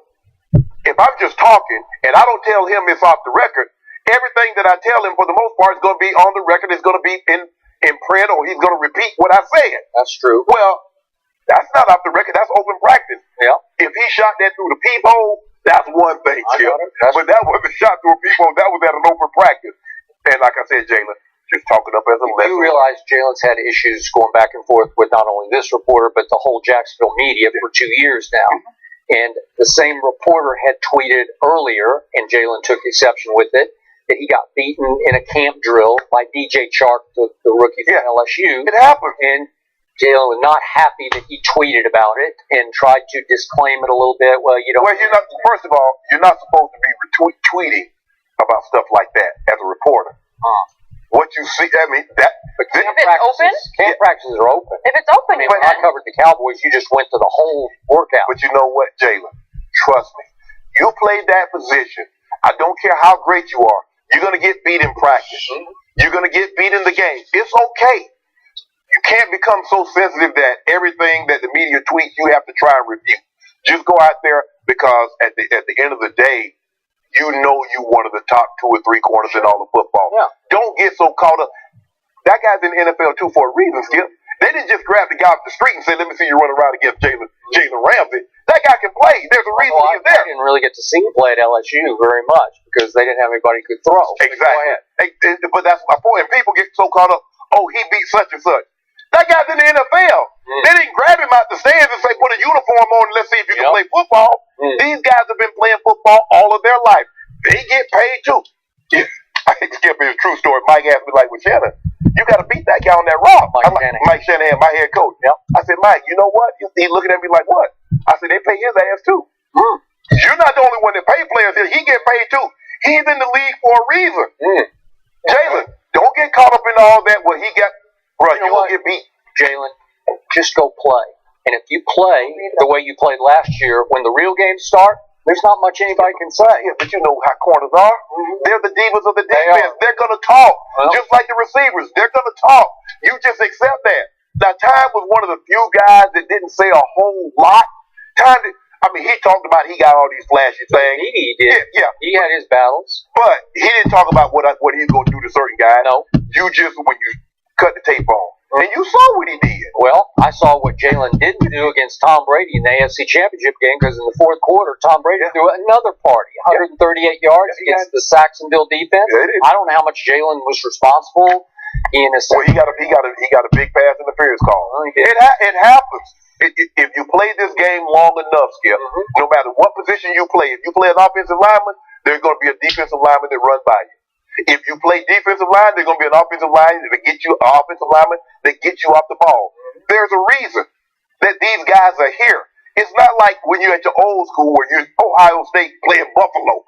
if I'm just talking and I don't tell him it's off the record, everything that I tell him for the most part is going to be on the record. It's going to be in print, or he's going to repeat what I said. That's true. Well, that's not off the record. That's open practice. Yeah. If he shot that through the peephole, that's one thing, Skip. But that wasn't shot through a peephole. That was at an open practice. And like I said, Jalen, just talking up as a lesson. You realize Jalen's had issues going back and forth with not only this reporter, but the whole Jacksonville media for 2 years now. And the same reporter had tweeted earlier, and Jalen took exception with it, that he got beaten in a camp drill by DJ Chark, the rookie from LSU. It happened. And Jalen was not happy that he tweeted about it and tried to disclaim it a little bit. Well, you don't... Well, you're not, first of all, you're not supposed to be tweeting about stuff like that as a reporter. What you see, I mean, that... But if it's open? Camp practices are open. If it's open, when I covered the Cowboys, you just went to the whole workout. But you know what, Jalen? Trust me. You played that position. I don't care how great you are. You're going to get beat in practice. You're going to get beat in the game. It's okay. You can't become so sensitive that everything that the media tweets, you have to try and refute. Just go out there, because at the end of the day, you know you one of the top 2 or 3 corners in all of football. Yeah. Don't get so caught up. That guy's in the NFL too for a reason, Skip. They didn't just grab the guy off the street and say, let me see you run around against Jalen Ramsey. That guy can play. There's a reason he's there. I didn't really get to see him play at LSU very much because they didn't have anybody who could throw. Exactly. But that's my point. And people get so caught up, oh, he beat such and such. That guy's in the NFL. They didn't grab him out the stands and say, put a uniform on and let's see if you can play football. These guys have been playing football all of their life. They get paid too. I think Skip is a true story. Mike asked me, like, with Shannon, you got to beat that guy on that rock. Mike Shanahan, my head coach. Yep. I said, Mike, you know what? He's looking at me like, what? I said, they pay his ass too. You're not the only one that pay players here. He get paid too. He's in the league for a reason. Jalen, don't get caught up in all that. Well, he got, bro, you gonna get beat. Jalen, just go play. And if you play the way you played last year, when the real games start, there's not much anybody can say. Yeah, but you know how corners are. They're the divas of the defense. They're going to talk. Just like the receivers. They're going to talk. You just accept that. Now, Time was one of the few guys that didn't say a whole lot. He talked about he got all these flashy things. He did. Yeah. He had his battles. But he didn't talk about what he's going to do to certain guys. No. You just, when you cut the tape on. And you saw what he did. Well, I saw what Jalen didn't do against Tom Brady in the AFC Championship game, because in the fourth quarter, Tom Brady threw another party, 138 yards against the Saxonville defense. I don't know how much Jalen was responsible. He got a big pass interference call. It happens. If you play this game long enough, Skip, no matter what position you play, if you play an offensive lineman, there's going to be a defensive lineman that runs by you. If you play defensive line, there's going to be an offensive line that get you, an offensive lineman that gets you off the ball. There's a reason that these guys are here. It's not like when you're at your old school where you're Ohio State playing Buffalo.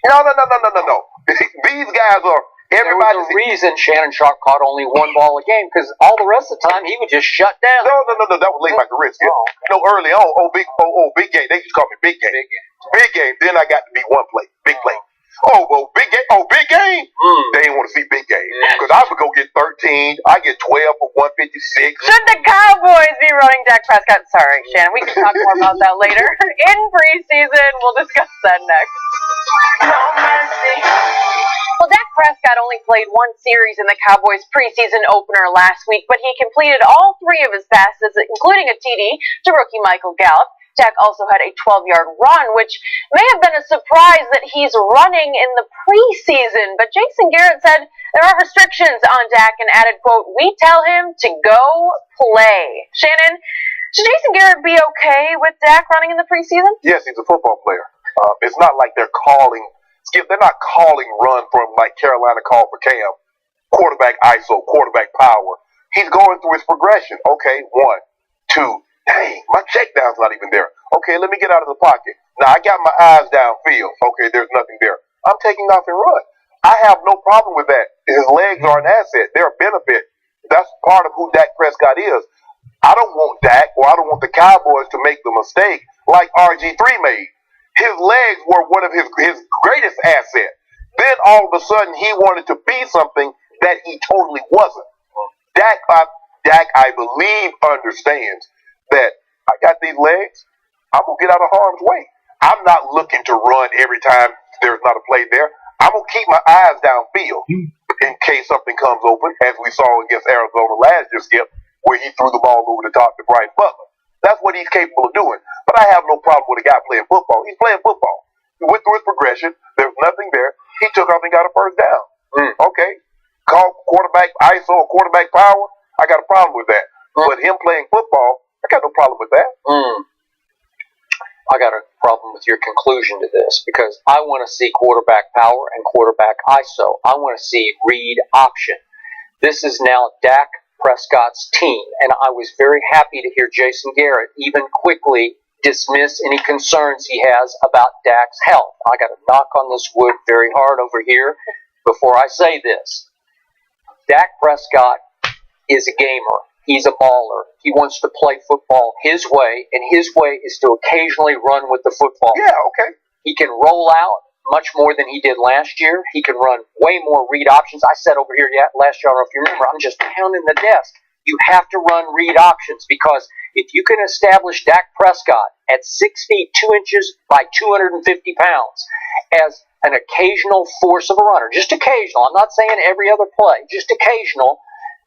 No. These guys are everybody. There's a reason Shannon Sharp caught only 1 ball a game, because all the rest of the time he would just shut down. No. That was late in my career. No, early on. Big game. They used to call me Big Game. Big game. Then I got to be one play. Big play. Big game. Big game. They didn't want to see big game. Because I would go get 13. I get 12 for 156. Should the Cowboys be running Dak Prescott? Sorry, Shannon. We can talk more about that later. In preseason, we'll discuss that next. Well, Dak Prescott only played 1 series in the Cowboys preseason opener last week, but he completed all 3 of his passes, including a TD to rookie Michael Gallup. Dak also had a 12-yard run, which may have been a surprise that he's running in the preseason. But Jason Garrett said there are restrictions on Dak and added, quote, "We tell him to go play." Shannon, should Jason Garrett be okay with Dak running in the preseason? Yes, he's a football player. It's not like they're calling, Skip, they're not calling run from like Carolina called for Cam. Quarterback ISO, quarterback power. He's going through his progression. Okay, 1, 2. Dang, my check down's not even there. Okay, let me get out of the pocket. Now, I got my eyes downfield. Okay, there's nothing there. I'm taking off and run. I have no problem with that. His legs are an asset. They're a benefit. That's part of who Dak Prescott is. I don't want Dak, or I don't want the Cowboys to make the mistake like RG3 made. His legs were one of his greatest assets. Then all of a sudden, he wanted to be something that he totally wasn't. Dak, I believe, understands that I got these legs, I'm going to get out of harm's way. I'm not looking to run every time there's not a play there. I'm going to keep my eyes downfield in case something comes open, as we saw against Arizona last year, Skip, where he threw the ball over the top to Bryce Butler. That's what he's capable of doing. But I have no problem with a guy playing football. He's playing football. He went through his progression. There's nothing there. He took off and got a first down. Okay. Call quarterback ISO or quarterback power. I got a problem with that. But him playing football, I got no problem with that. I got a problem with your conclusion to this because I want to see quarterback power and quarterback ISO. I want to see read option. This is now Dak Prescott's team, and I was very happy to hear Jason Garrett even quickly dismiss any concerns he has about Dak's health. I got to knock on this wood very hard over here before I say this. Dak Prescott is a gamer. He's a baller. He wants to play football his way, and his way is to occasionally run with the football. Yeah, okay. He can roll out much more than he did last year. He can run way more read options. I said over here last year, I don't know if you remember, I'm just pounding the desk. You have to run read options because if you can establish Dak Prescott at 6 feet 2 inches by 250 pounds as an occasional force of a runner, just occasional, I'm not saying every other play, just occasional,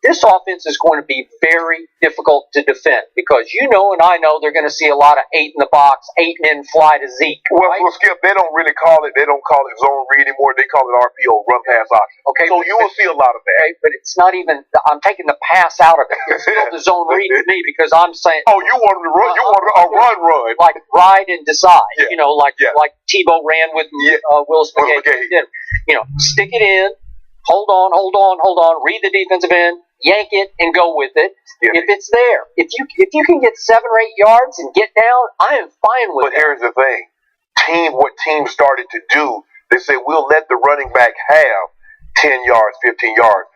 this offense is going to be very difficult to defend because you know and I know they're going to see a lot of 8 in the box, 8 men fly to Zeke. Well, right? Skip, they don't really call it zone read anymore. They call it RPO, run pass option. Okay, so you will see a lot of that. Okay, but it's not even, I'm taking the pass out of it. It's still the zone read to me because I'm saying. Oh, you want to run? You want a run? Like ride and decide. Yeah. You know, like Tebow ran with Will Spaghetti. You know, stick it in, hold on, read the defensive end, yank it, and go with it. Yeah. If it's there, if you can get 7 or 8 yards and get down, I am fine with it. But here's the thing: what teams started to do, they said we'll let the running back have 10 yards, 15 yards.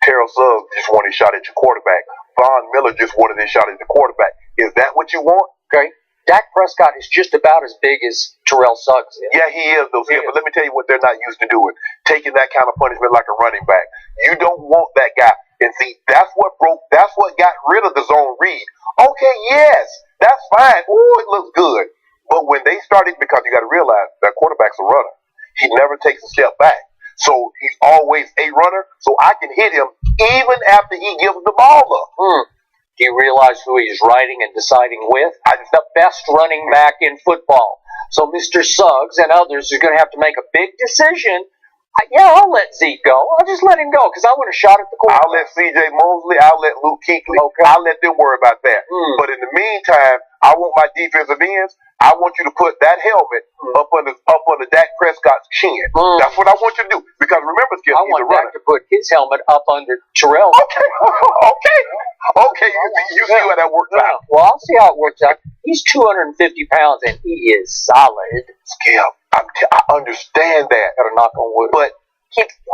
Terrell Suggs just wanted a shot at your quarterback. Von Miller just wanted a shot at the quarterback. Is that what you want? Okay. Dak Prescott is just about as big as Terrell Suggs is. Yeah, he is, though. But let me tell you what they're not used to doing. Taking that kind of punishment like a running back. You don't want that guy. And see, that's what got rid of the zone read. Okay, yes, that's fine. Ooh, it looks good. But when they started, because you got to realize that quarterback's a runner. He never takes a step back. So he's always a runner. So I can hit him even after he gives the ball up. Do you realize who he's riding and deciding with? The best running back in football. So Mr. Suggs and others are going to have to make a big decision. I'll let Zeke go. I'll just let him go because I want a shot at the quarterback. I'll let C.J. Mosley. I'll let Luke Kuechly. Okay. I'll let them worry about that. But in the meantime, I want my defensive ends. I want you to put that helmet up under Dak Prescott's chin. That's what I want you to do. Because remember, Skip, I want Dak to put his helmet up under Terrell. Okay. You see how that works out. Well, I'll see how it works out. He's 250 pounds and he is solid. Skip, I understand that. Gotta knock on wood. But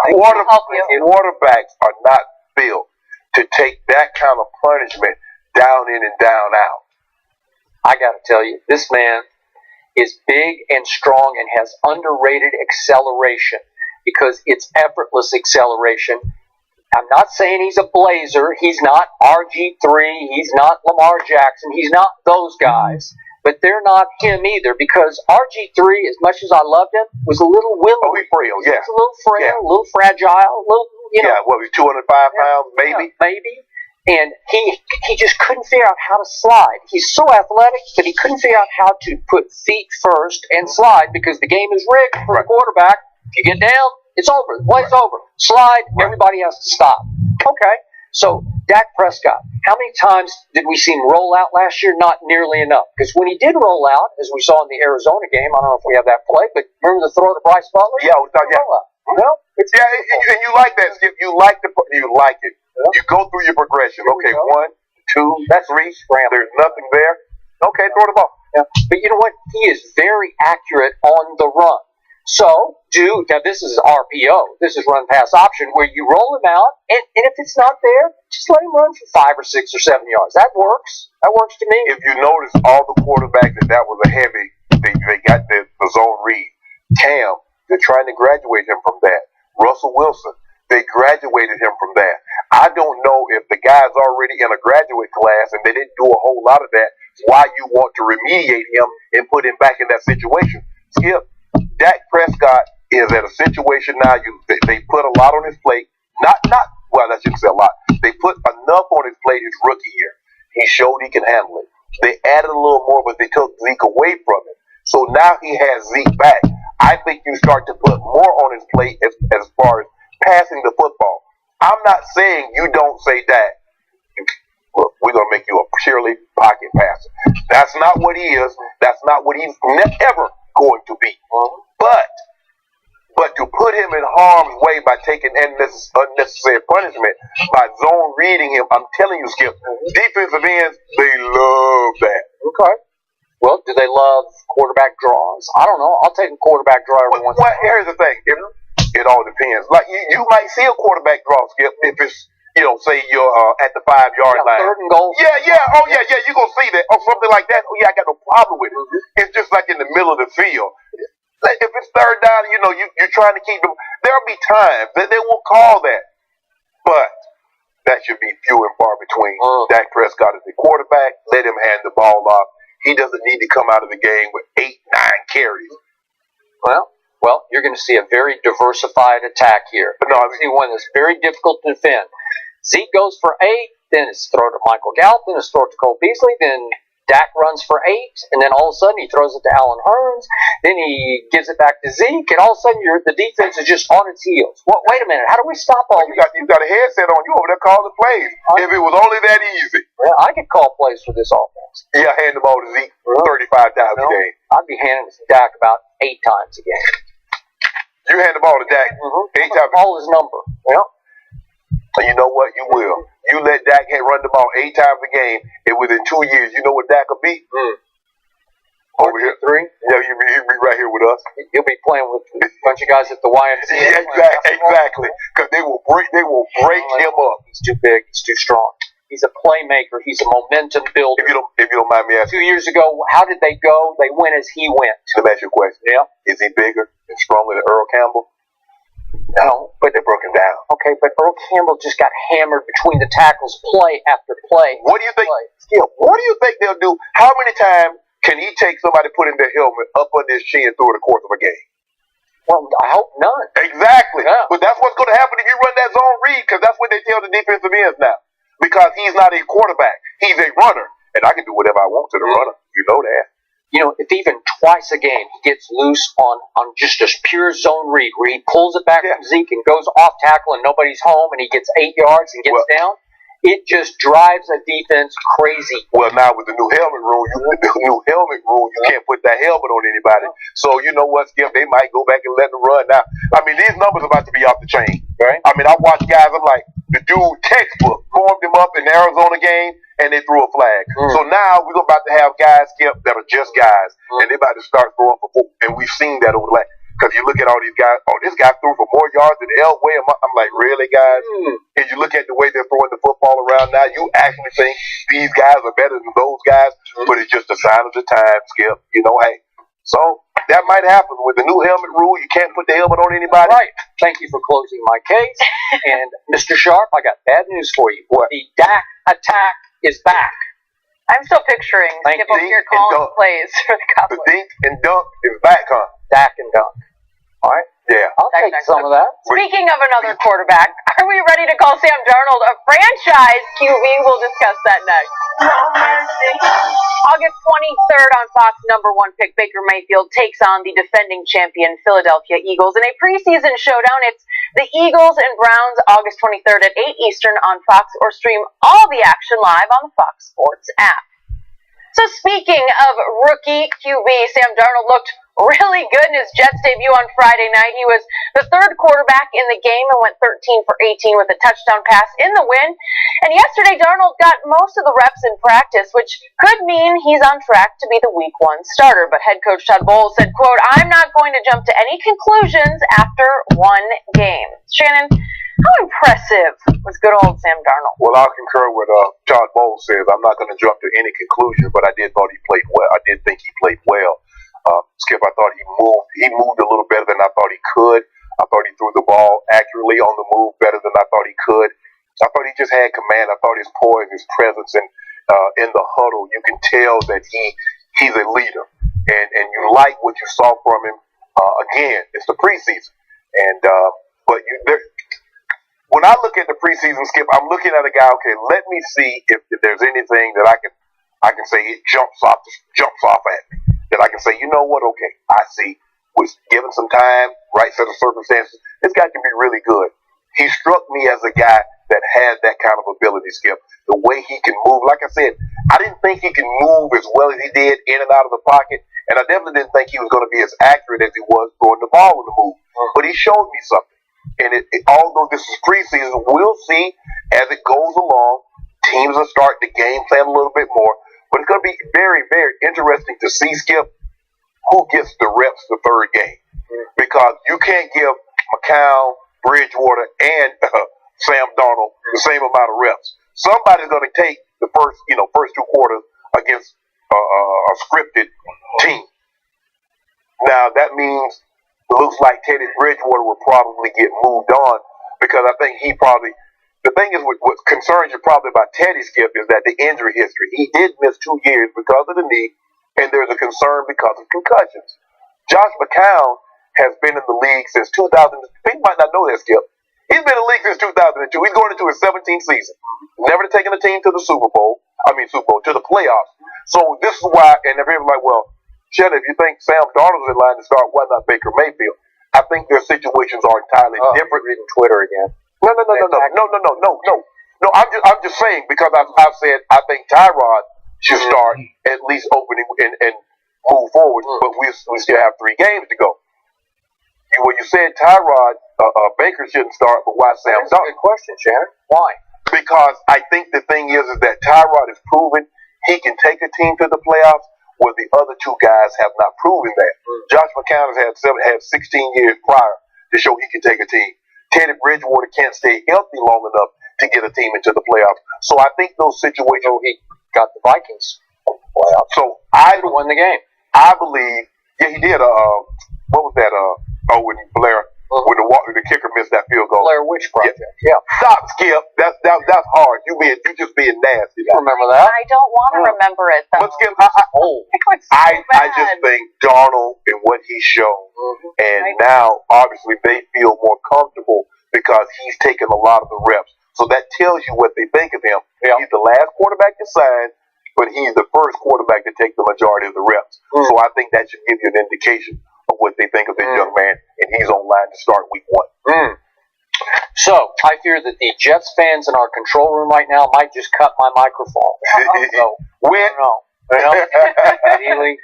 quarterbacks are not built to take that kind of punishment down in and down out. I gotta tell you, this man is big and strong and has underrated acceleration because it's effortless acceleration. I'm not saying he's a blazer. He's not RG3. He's not Lamar Jackson. He's not those guys. But they're not him either because RG3, as much as I loved him, was a little willowy. Oh, he's frail, yeah. He was a little frail, a little fragile, a little, Yeah, what, he's 205 pounds, maybe? Yeah, maybe. And he just couldn't figure out how to slide. He's so athletic, but he couldn't figure out how to put feet first and slide because the game is rigged for the quarterback. If you get down, it's over. The play's over. Slide, everybody has to stop. Okay. So, Dak Prescott, how many times did we see him roll out last year? Not nearly enough. Because when he did roll out, as we saw in the Arizona game, I don't know if we have that play, but remember the throw to Bryce Butler? Yeah, Well, and you like that, Skip. You like it. You go through your progression. Okay, 1, 2, 3. There's nothing there. Okay, throw the ball. Yeah. But you know what? He is very accurate on the run. So, now this is RPO. This is run pass option where you roll him out, and if it's not there, just let him run for 5 or 6 or 7 yards. That works. That works to me. If you notice, all the quarterbacks that was a heavy, they got the zone read. Cam, they're trying to graduate him from that. Russell Wilson, they graduated him from that. I don't know if the guy's already in a graduate class and they didn't do a whole lot of that, why you want to remediate him and put him back in that situation. Skip, Dak Prescott is at a situation now. They put a lot on his plate. Well, I shouldn't say a lot. They put enough on his plate his rookie year. He showed he can handle it. They added a little more, but they took Zeke away from him. So now he has Zeke back. I think you start to put more on his plate as far as passing the football. I'm not saying you don't say that. Look, we're going to make you a purely pocket passer. That's not what he is. That's not what he's ever going to be. But to put him in harm's way by taking unnecessary punishment, by zone reading him, I'm telling you, Skip, defensive ends, they love that. Okay. Well, do they love quarterback draws? I don't know. I'll take a quarterback draw every once in a while. Here's the thing. It all depends. Like, you might see a quarterback draw, Skip, if it's, say you're at the 5-yard line. 3rd and goal. Yeah. Oh, yeah. You're going to see that. Or something like that. Oh, yeah, I got no problem with it. It's just like in the middle of the field. Like if it's 3rd down, you're trying to keep them. There'll be times that they won't call that. But that should be few and far between. Dak Prescott is the quarterback. Let him hand the ball off. He doesn't need to come out of the game with 8, 9 carries. Well, you're going to see a very diversified attack here. But no, see one that's very difficult to defend. Zeke goes for 8, then it's throw to Michael Gallup, then it's throw to Cole Beasley, then Dak runs for 8, and then all of a sudden he throws it to Allen Hurns, then he gives it back to Zeke, and all of a sudden the defense is just on its heels. Well, wait a minute, how do we stop all these? You got a headset on, you over there calling the plays. If it was only that easy. Well, I could call plays for this offense. Yeah, hand the ball to Zeke 35 times a game. I'd be handing it to Dak about 8 times a game. You hand the ball to Dak 8 times. All his number. Yeah. You know what? You will. You let Dak run the ball 8 times a game, and within 2 years, you know what Dak will be? Over here. 3? Yeah, he'll be right here with us. He'll be playing with a bunch of guys at the YMCA. Yeah, exactly. Because they will break him up. He's too big. He's too strong. He's a playmaker. He's a momentum builder. If you don't mind me asking. 2 years ago, how did they go? They went as he went. Let me ask you a question. Yeah. Is he bigger and stronger than Earl Campbell? No, but they broke him down. Okay, but Earl Campbell just got hammered between the tackles play after play. What do you think? What do you think they'll do? How many times can he take somebody putting their helmet up under his chin through the course of a game? Well, I hope none. Exactly. Yeah. But that's what's going to happen if you run that zone read, because that's what they tell the defensive ends now. Because he's not a quarterback. He's a runner. And I can do whatever I want to the runner. You know that. If even twice a game he gets loose on just a pure zone read where he pulls it back from Zeke and goes off tackle and nobody's home and he gets 8 yards and gets down, it just drives a defense crazy. Well, now with the new helmet rule, you can't put that helmet on anybody. So you know what, Skip? They might go back and let them run. Now, I mean, these numbers are about to be off the chain. Right? I mean, I watch guys. I'm like, the dude textbook formed him up in the Arizona game, and they threw a flag. So now we're about to have guys, Skip, that are just guys, and they're about to start throwing for 4. And we've seen that over the last. Because you look at all these guys, this guy threw for more yards than Elway. I'm like, really, guys? And you look at the way they're throwing the football around now, you actually think these guys are better than those guys, but it's just a sign of the time, Skip. Hey. So that might happen. With the new helmet rule, you can't put the helmet on anybody. Right. Thank you for closing my case. And Mr. Sharp, I got bad news for you. What? The Dak attack is back. I'm still picturing Skip over here calling plays for the Cowboys. The dink and dunk is back, huh? Dak and dunk. All right. Yeah. I'll take some of that. Speaking of another quarterback, are we ready to call Sam Darnold a franchise QB? We'll discuss that next. August 23rd on Fox, number one pick Baker Mayfield takes on the defending champion Philadelphia Eagles in a preseason showdown. It's the Eagles and Browns, August 23rd at 8 Eastern on Fox, or stream all the action live on the Fox Sports app. So speaking of rookie QB, Sam Darnold looked really good in his Jets debut on Friday night. He was the third quarterback in the game and went 13 for 18 with a touchdown pass in the win. And yesterday, Darnold got most of the reps in practice, which could mean he's on track to be the week one starter. But head coach Todd Bowles said, quote, "I'm not going to jump to any conclusions after one game." Shannon, how impressive was good old Sam Darnold? Well, I'll concur with Todd Bowles says. I'm not going to jump to any conclusion, but I did thought he played well. I did think he played well. Skip, I thought he moved a little better than I thought he could. I thought he threw the ball accurately on the move better than I thought he could. I thought he just had command. I thought his poise, his presence in the huddle, you can tell that he's a leader. And you like what you saw from him. Again, it's the preseason. But when I look at the preseason, Skip, I'm looking at a guy, okay, let me see if there's anything that I can say it jumps off at me. That I can say, you know what, okay, I see. Was given some time, right set of circumstances, this guy can be really good. He struck me as a guy that had that kind of ability, Skip. The way he can move, like I said, I didn't think he could move as well as he did in and out of the pocket, and I definitely didn't think he was going to be as accurate as he was throwing the ball in the move. But he showed me something. And although this is preseason, we'll see as it goes along. Teams will start to game plan a little bit more. But it's going to be very, very interesting to see, Skip, who gets the reps the third game. Because you can't give McCown, Bridgewater, and Sam Darnold the same amount of reps. Somebody's going to take the first two quarters against a scripted team. Now, that means it looks like Teddy Bridgewater will probably get moved on because I think the thing is, what concerns you probably about Teddy, Skip, is that the injury history. He did miss 2 years because of the knee, and there's a concern because of concussions. Josh McCown has been in the league since 2000. People might not know that, Skip. He's been in the league since 2002. He's going into his 17th season. Never taken a team to the to the playoffs. So this is why, and everyone's like, well, Shannon, if you think Sam Darnold's in line to start, why not Baker Mayfield? I think their situations are entirely different. Reading Twitter again. No. I'm just saying because I've said I think Tyrod should start at least opening and move forward, but we still have 3 games to go. When you said Tyrod, Baker shouldn't start, but why Sam Darnold? That's a good question, Shannon. Why? Because I think the thing is that Tyrod has proven he can take a team to the playoffs, where the other 2 guys have not proven that. Josh McCown has had 16 years prior to show he can take a team. Teddy Bridgewater can't stay healthy long enough to get a team into the playoffs. So I think those situations, He got the Vikings playoffs. So I won the game. I believe, yeah, he did. What was that? When Blair, when the kicker missed that field goal. Blair Witch Project. Yeah. Stop, Skip. That's hard. You just being nasty. You remember that? I don't want to remember it, though. But Skip, I just think Darnold and what he's shown, and now obviously they feel more comfortable because he's taken a lot of the reps. So that tells you what they think of him. Yeah. He's the last quarterback to sign, but he's the first quarterback to take the majority of the reps. So I think that should give you an indication of what they think of this young man, and he's on line to start week 1. So I fear that the Jets fans in our control room right now might just cut my microphone. So When? Really,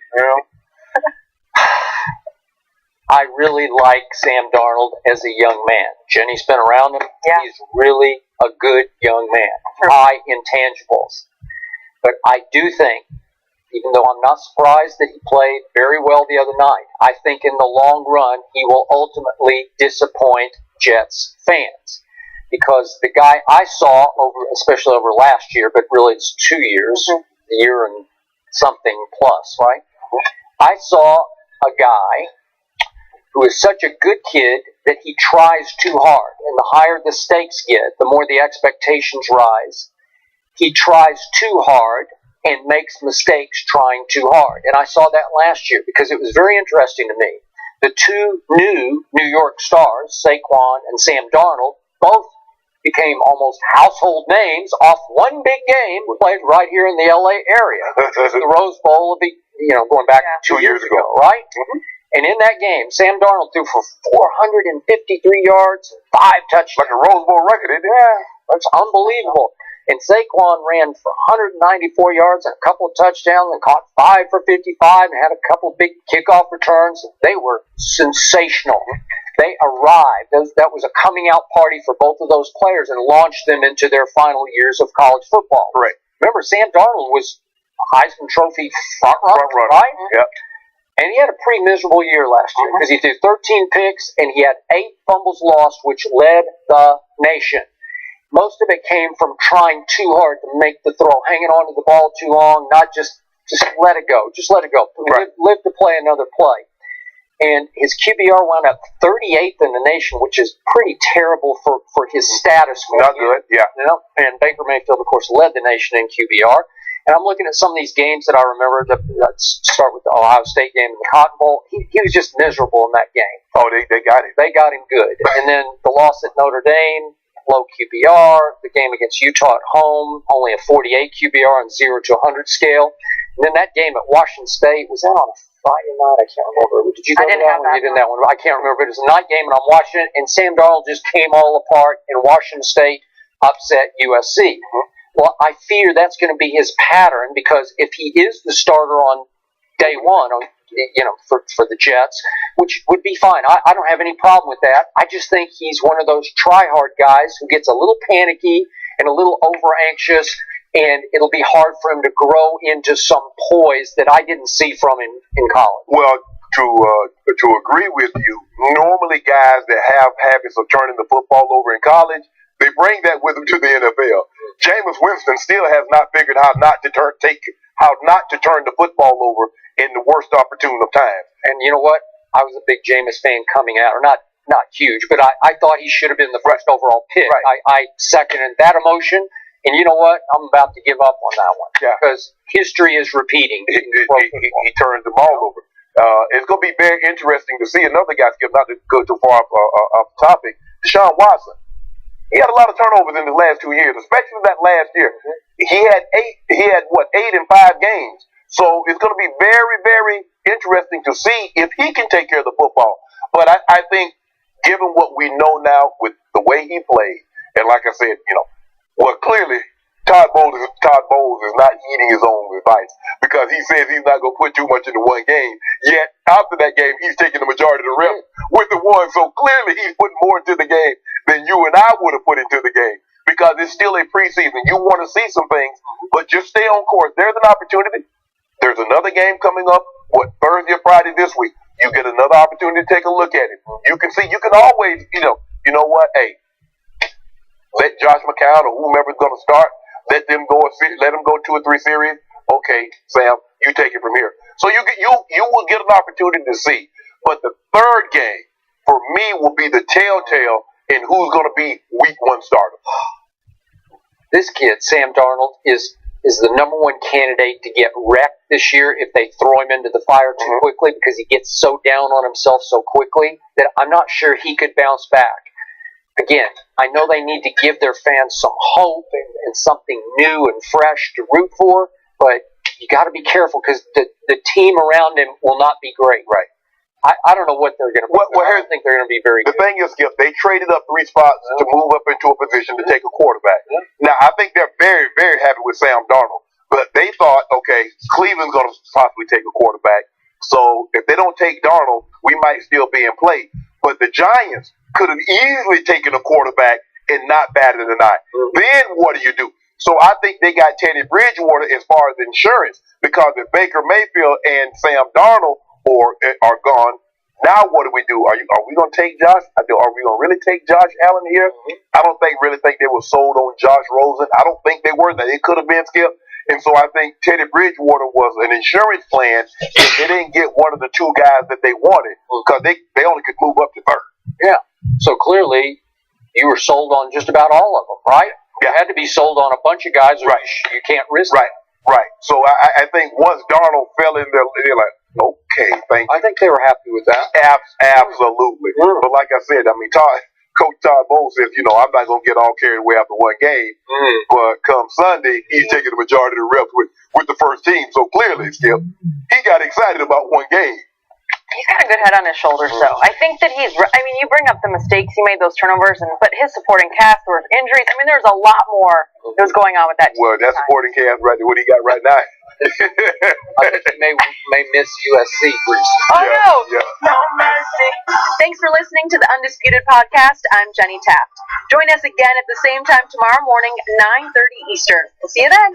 I really like Sam Darnold as a young man. Jenny's been around him. Yeah. He's really a good young man. High intangibles. But I do think, even though I'm not surprised that he played very well the other night, I think in the long run he will ultimately disappoint Jets fans. Because the guy I saw, especially over last year, but really it's 2 years, a year and something plus, right? I saw a guy who is such a good kid that he tries too hard. And the higher the stakes get, the more the expectations rise. He tries too hard and makes mistakes trying too hard. And I saw that last year because it was very interesting to me the two new New York stars, Saquon and Sam Darnold, both became almost household names off one big game played right here in the LA area. The Rose Bowl, going back 2 years ago, right? Mm-hmm. And in that game, Sam Darnold threw for 453 yards, 5 touchdowns. Like a Rose Bowl record, isn't it? Yeah, that's unbelievable. And Saquon ran for 194 yards and a couple of touchdowns and caught 5 for 55 and had a couple of big kickoff returns. They were sensational. They arrived. That was a coming out party for both of those players and launched them into their final years of college football. Right. Remember, Sam Darnold was a Heisman Trophy front runner, right? Yep. And he had a pretty miserable year last year because he threw 13 picks and he had 8 fumbles lost, which led the nation. Most of it came from trying too hard to make the throw, hanging on to the ball too long, not just let it go. Just let it go. Right. Live to play another play. And his QBR wound up 38th in the nation, which is pretty terrible for his status. Not good, yeah. And Baker Mayfield, of course, led the nation in QBR. And I'm looking at some of these games that I remember. Let's start with the Ohio State game in the Cotton Bowl. He was just miserable in that game. Oh, they got him. They got him good. And then the loss at Notre Dame, low QBR. The game against Utah at home, only a 48 QBR on 0 to 100 scale. And then that game at Washington State, was that on a Friday night? I can't remember. Did you go to that one? You didn't that one. I can't remember. But it was a night game, and I'm watching it, and Sam Darnold just came all apart, and Washington State upset USC. Mm-hmm. Well, I fear that's going to be his pattern because if he is the starter on day one, for the Jets, which would be fine. I don't have any problem with that. I just think he's one of those try-hard guys who gets a little panicky and a little over-anxious, and it'll be hard for him to grow into some poise that I didn't see from him in college. Well, to agree with you, normally guys that have habits of turning the football over in college, they bring that with them to the NFL. Jameis Winston still has not figured how not to turn the football over in the worst opportune of times. And you know what? I was a big Jameis fan coming out, or not huge, but I thought he should have been the first overall pick. Right. I seconded that emotion, and you know what? I'm about to give up on that one because history is repeating. He turns the ball over. It's going to be very interesting to see another guy skip, not to go too far off the topic, Deshaun Watson. He had a lot of turnovers in the last 2 years, especially that last year. He had 8 in 5 games. So it's going to be very, very interesting to see if he can take care of the football. But I think, given what we know now with the way he played, and like I said, clearly Todd Bowles is not heeding his own advice because he says he's not going to put too much into one game. Yet after that game, he's taking the majority of the reps with the one. So clearly he's putting more into the game than you and I would have put into the game because it's still a preseason. You want to see some things, but just stay on course. There's an opportunity. There's another game coming up, Thursday or Friday this week. You get another opportunity to take a look at it. You can always, you know what? Hey, let Josh McCown or whomever's going to start, let them go 2 or 3 series. Okay, Sam, you take it from here. So you will get an opportunity to see. But the third game, for me, will be the telltale in who's going to be week 1 starter. This kid, Sam Darnold, is the number 1 candidate to get wrecked this year if they throw him into the fire too quickly because he gets so down on himself so quickly that I'm not sure he could bounce back. Again, I know they need to give their fans some hope and something new and fresh to root for, but you got to be careful because the team around him will not be great. Right. I don't know what they're going to be. I don't think they're going to be very good. The thing is, Skip, they traded up 3 spots to move up into a position to take a quarterback. Now, I think they're very, very happy with Sam Darnold, but they thought, okay, Cleveland's going to possibly take a quarterback. So if they don't take Darnold, we might still be in play. But the Giants could have easily taken a quarterback and not batted an eye. Then what do? So I think they got Teddy Bridgewater as far as insurance because if Baker Mayfield and Sam Darnold are gone, now what do? Are we going to take Josh? Are we going to really take Josh Allen here? I don't really think they were sold on Josh Rosen. I don't think they were. They could have been, Skip. And so I think Teddy Bridgewater was an insurance plan if they didn't get one of the 2 guys that they wanted because they only could move up to 3rd. Yeah. So clearly you were sold on just about all of them, right? You had to be sold on a bunch of guys or you can't risk it. Right. So I think once Darnold fell in there, they're like, Okay, thank you. I think they were happy with that. Absolutely. But like I said, I mean, Coach Todd Bowles says, I'm not going to get all carried away after one game. But come Sunday, he's taking the majority of the reps with the first team. So clearly, Skip, he got excited about one game. He's got a good head on his shoulders, though. I think that you bring up the mistakes he made, those turnovers, but his supporting cast, there was injuries. I mean, there's a lot more that was going on with that team. Well, that supporting cast right there, what he got right now. I think he may miss USC pretty soon. Oh, no. Yeah. Thanks for listening to the Undisputed Podcast. I'm Jenny Taft. Join us again at the same time tomorrow morning, 9:30 Eastern. We'll see you then.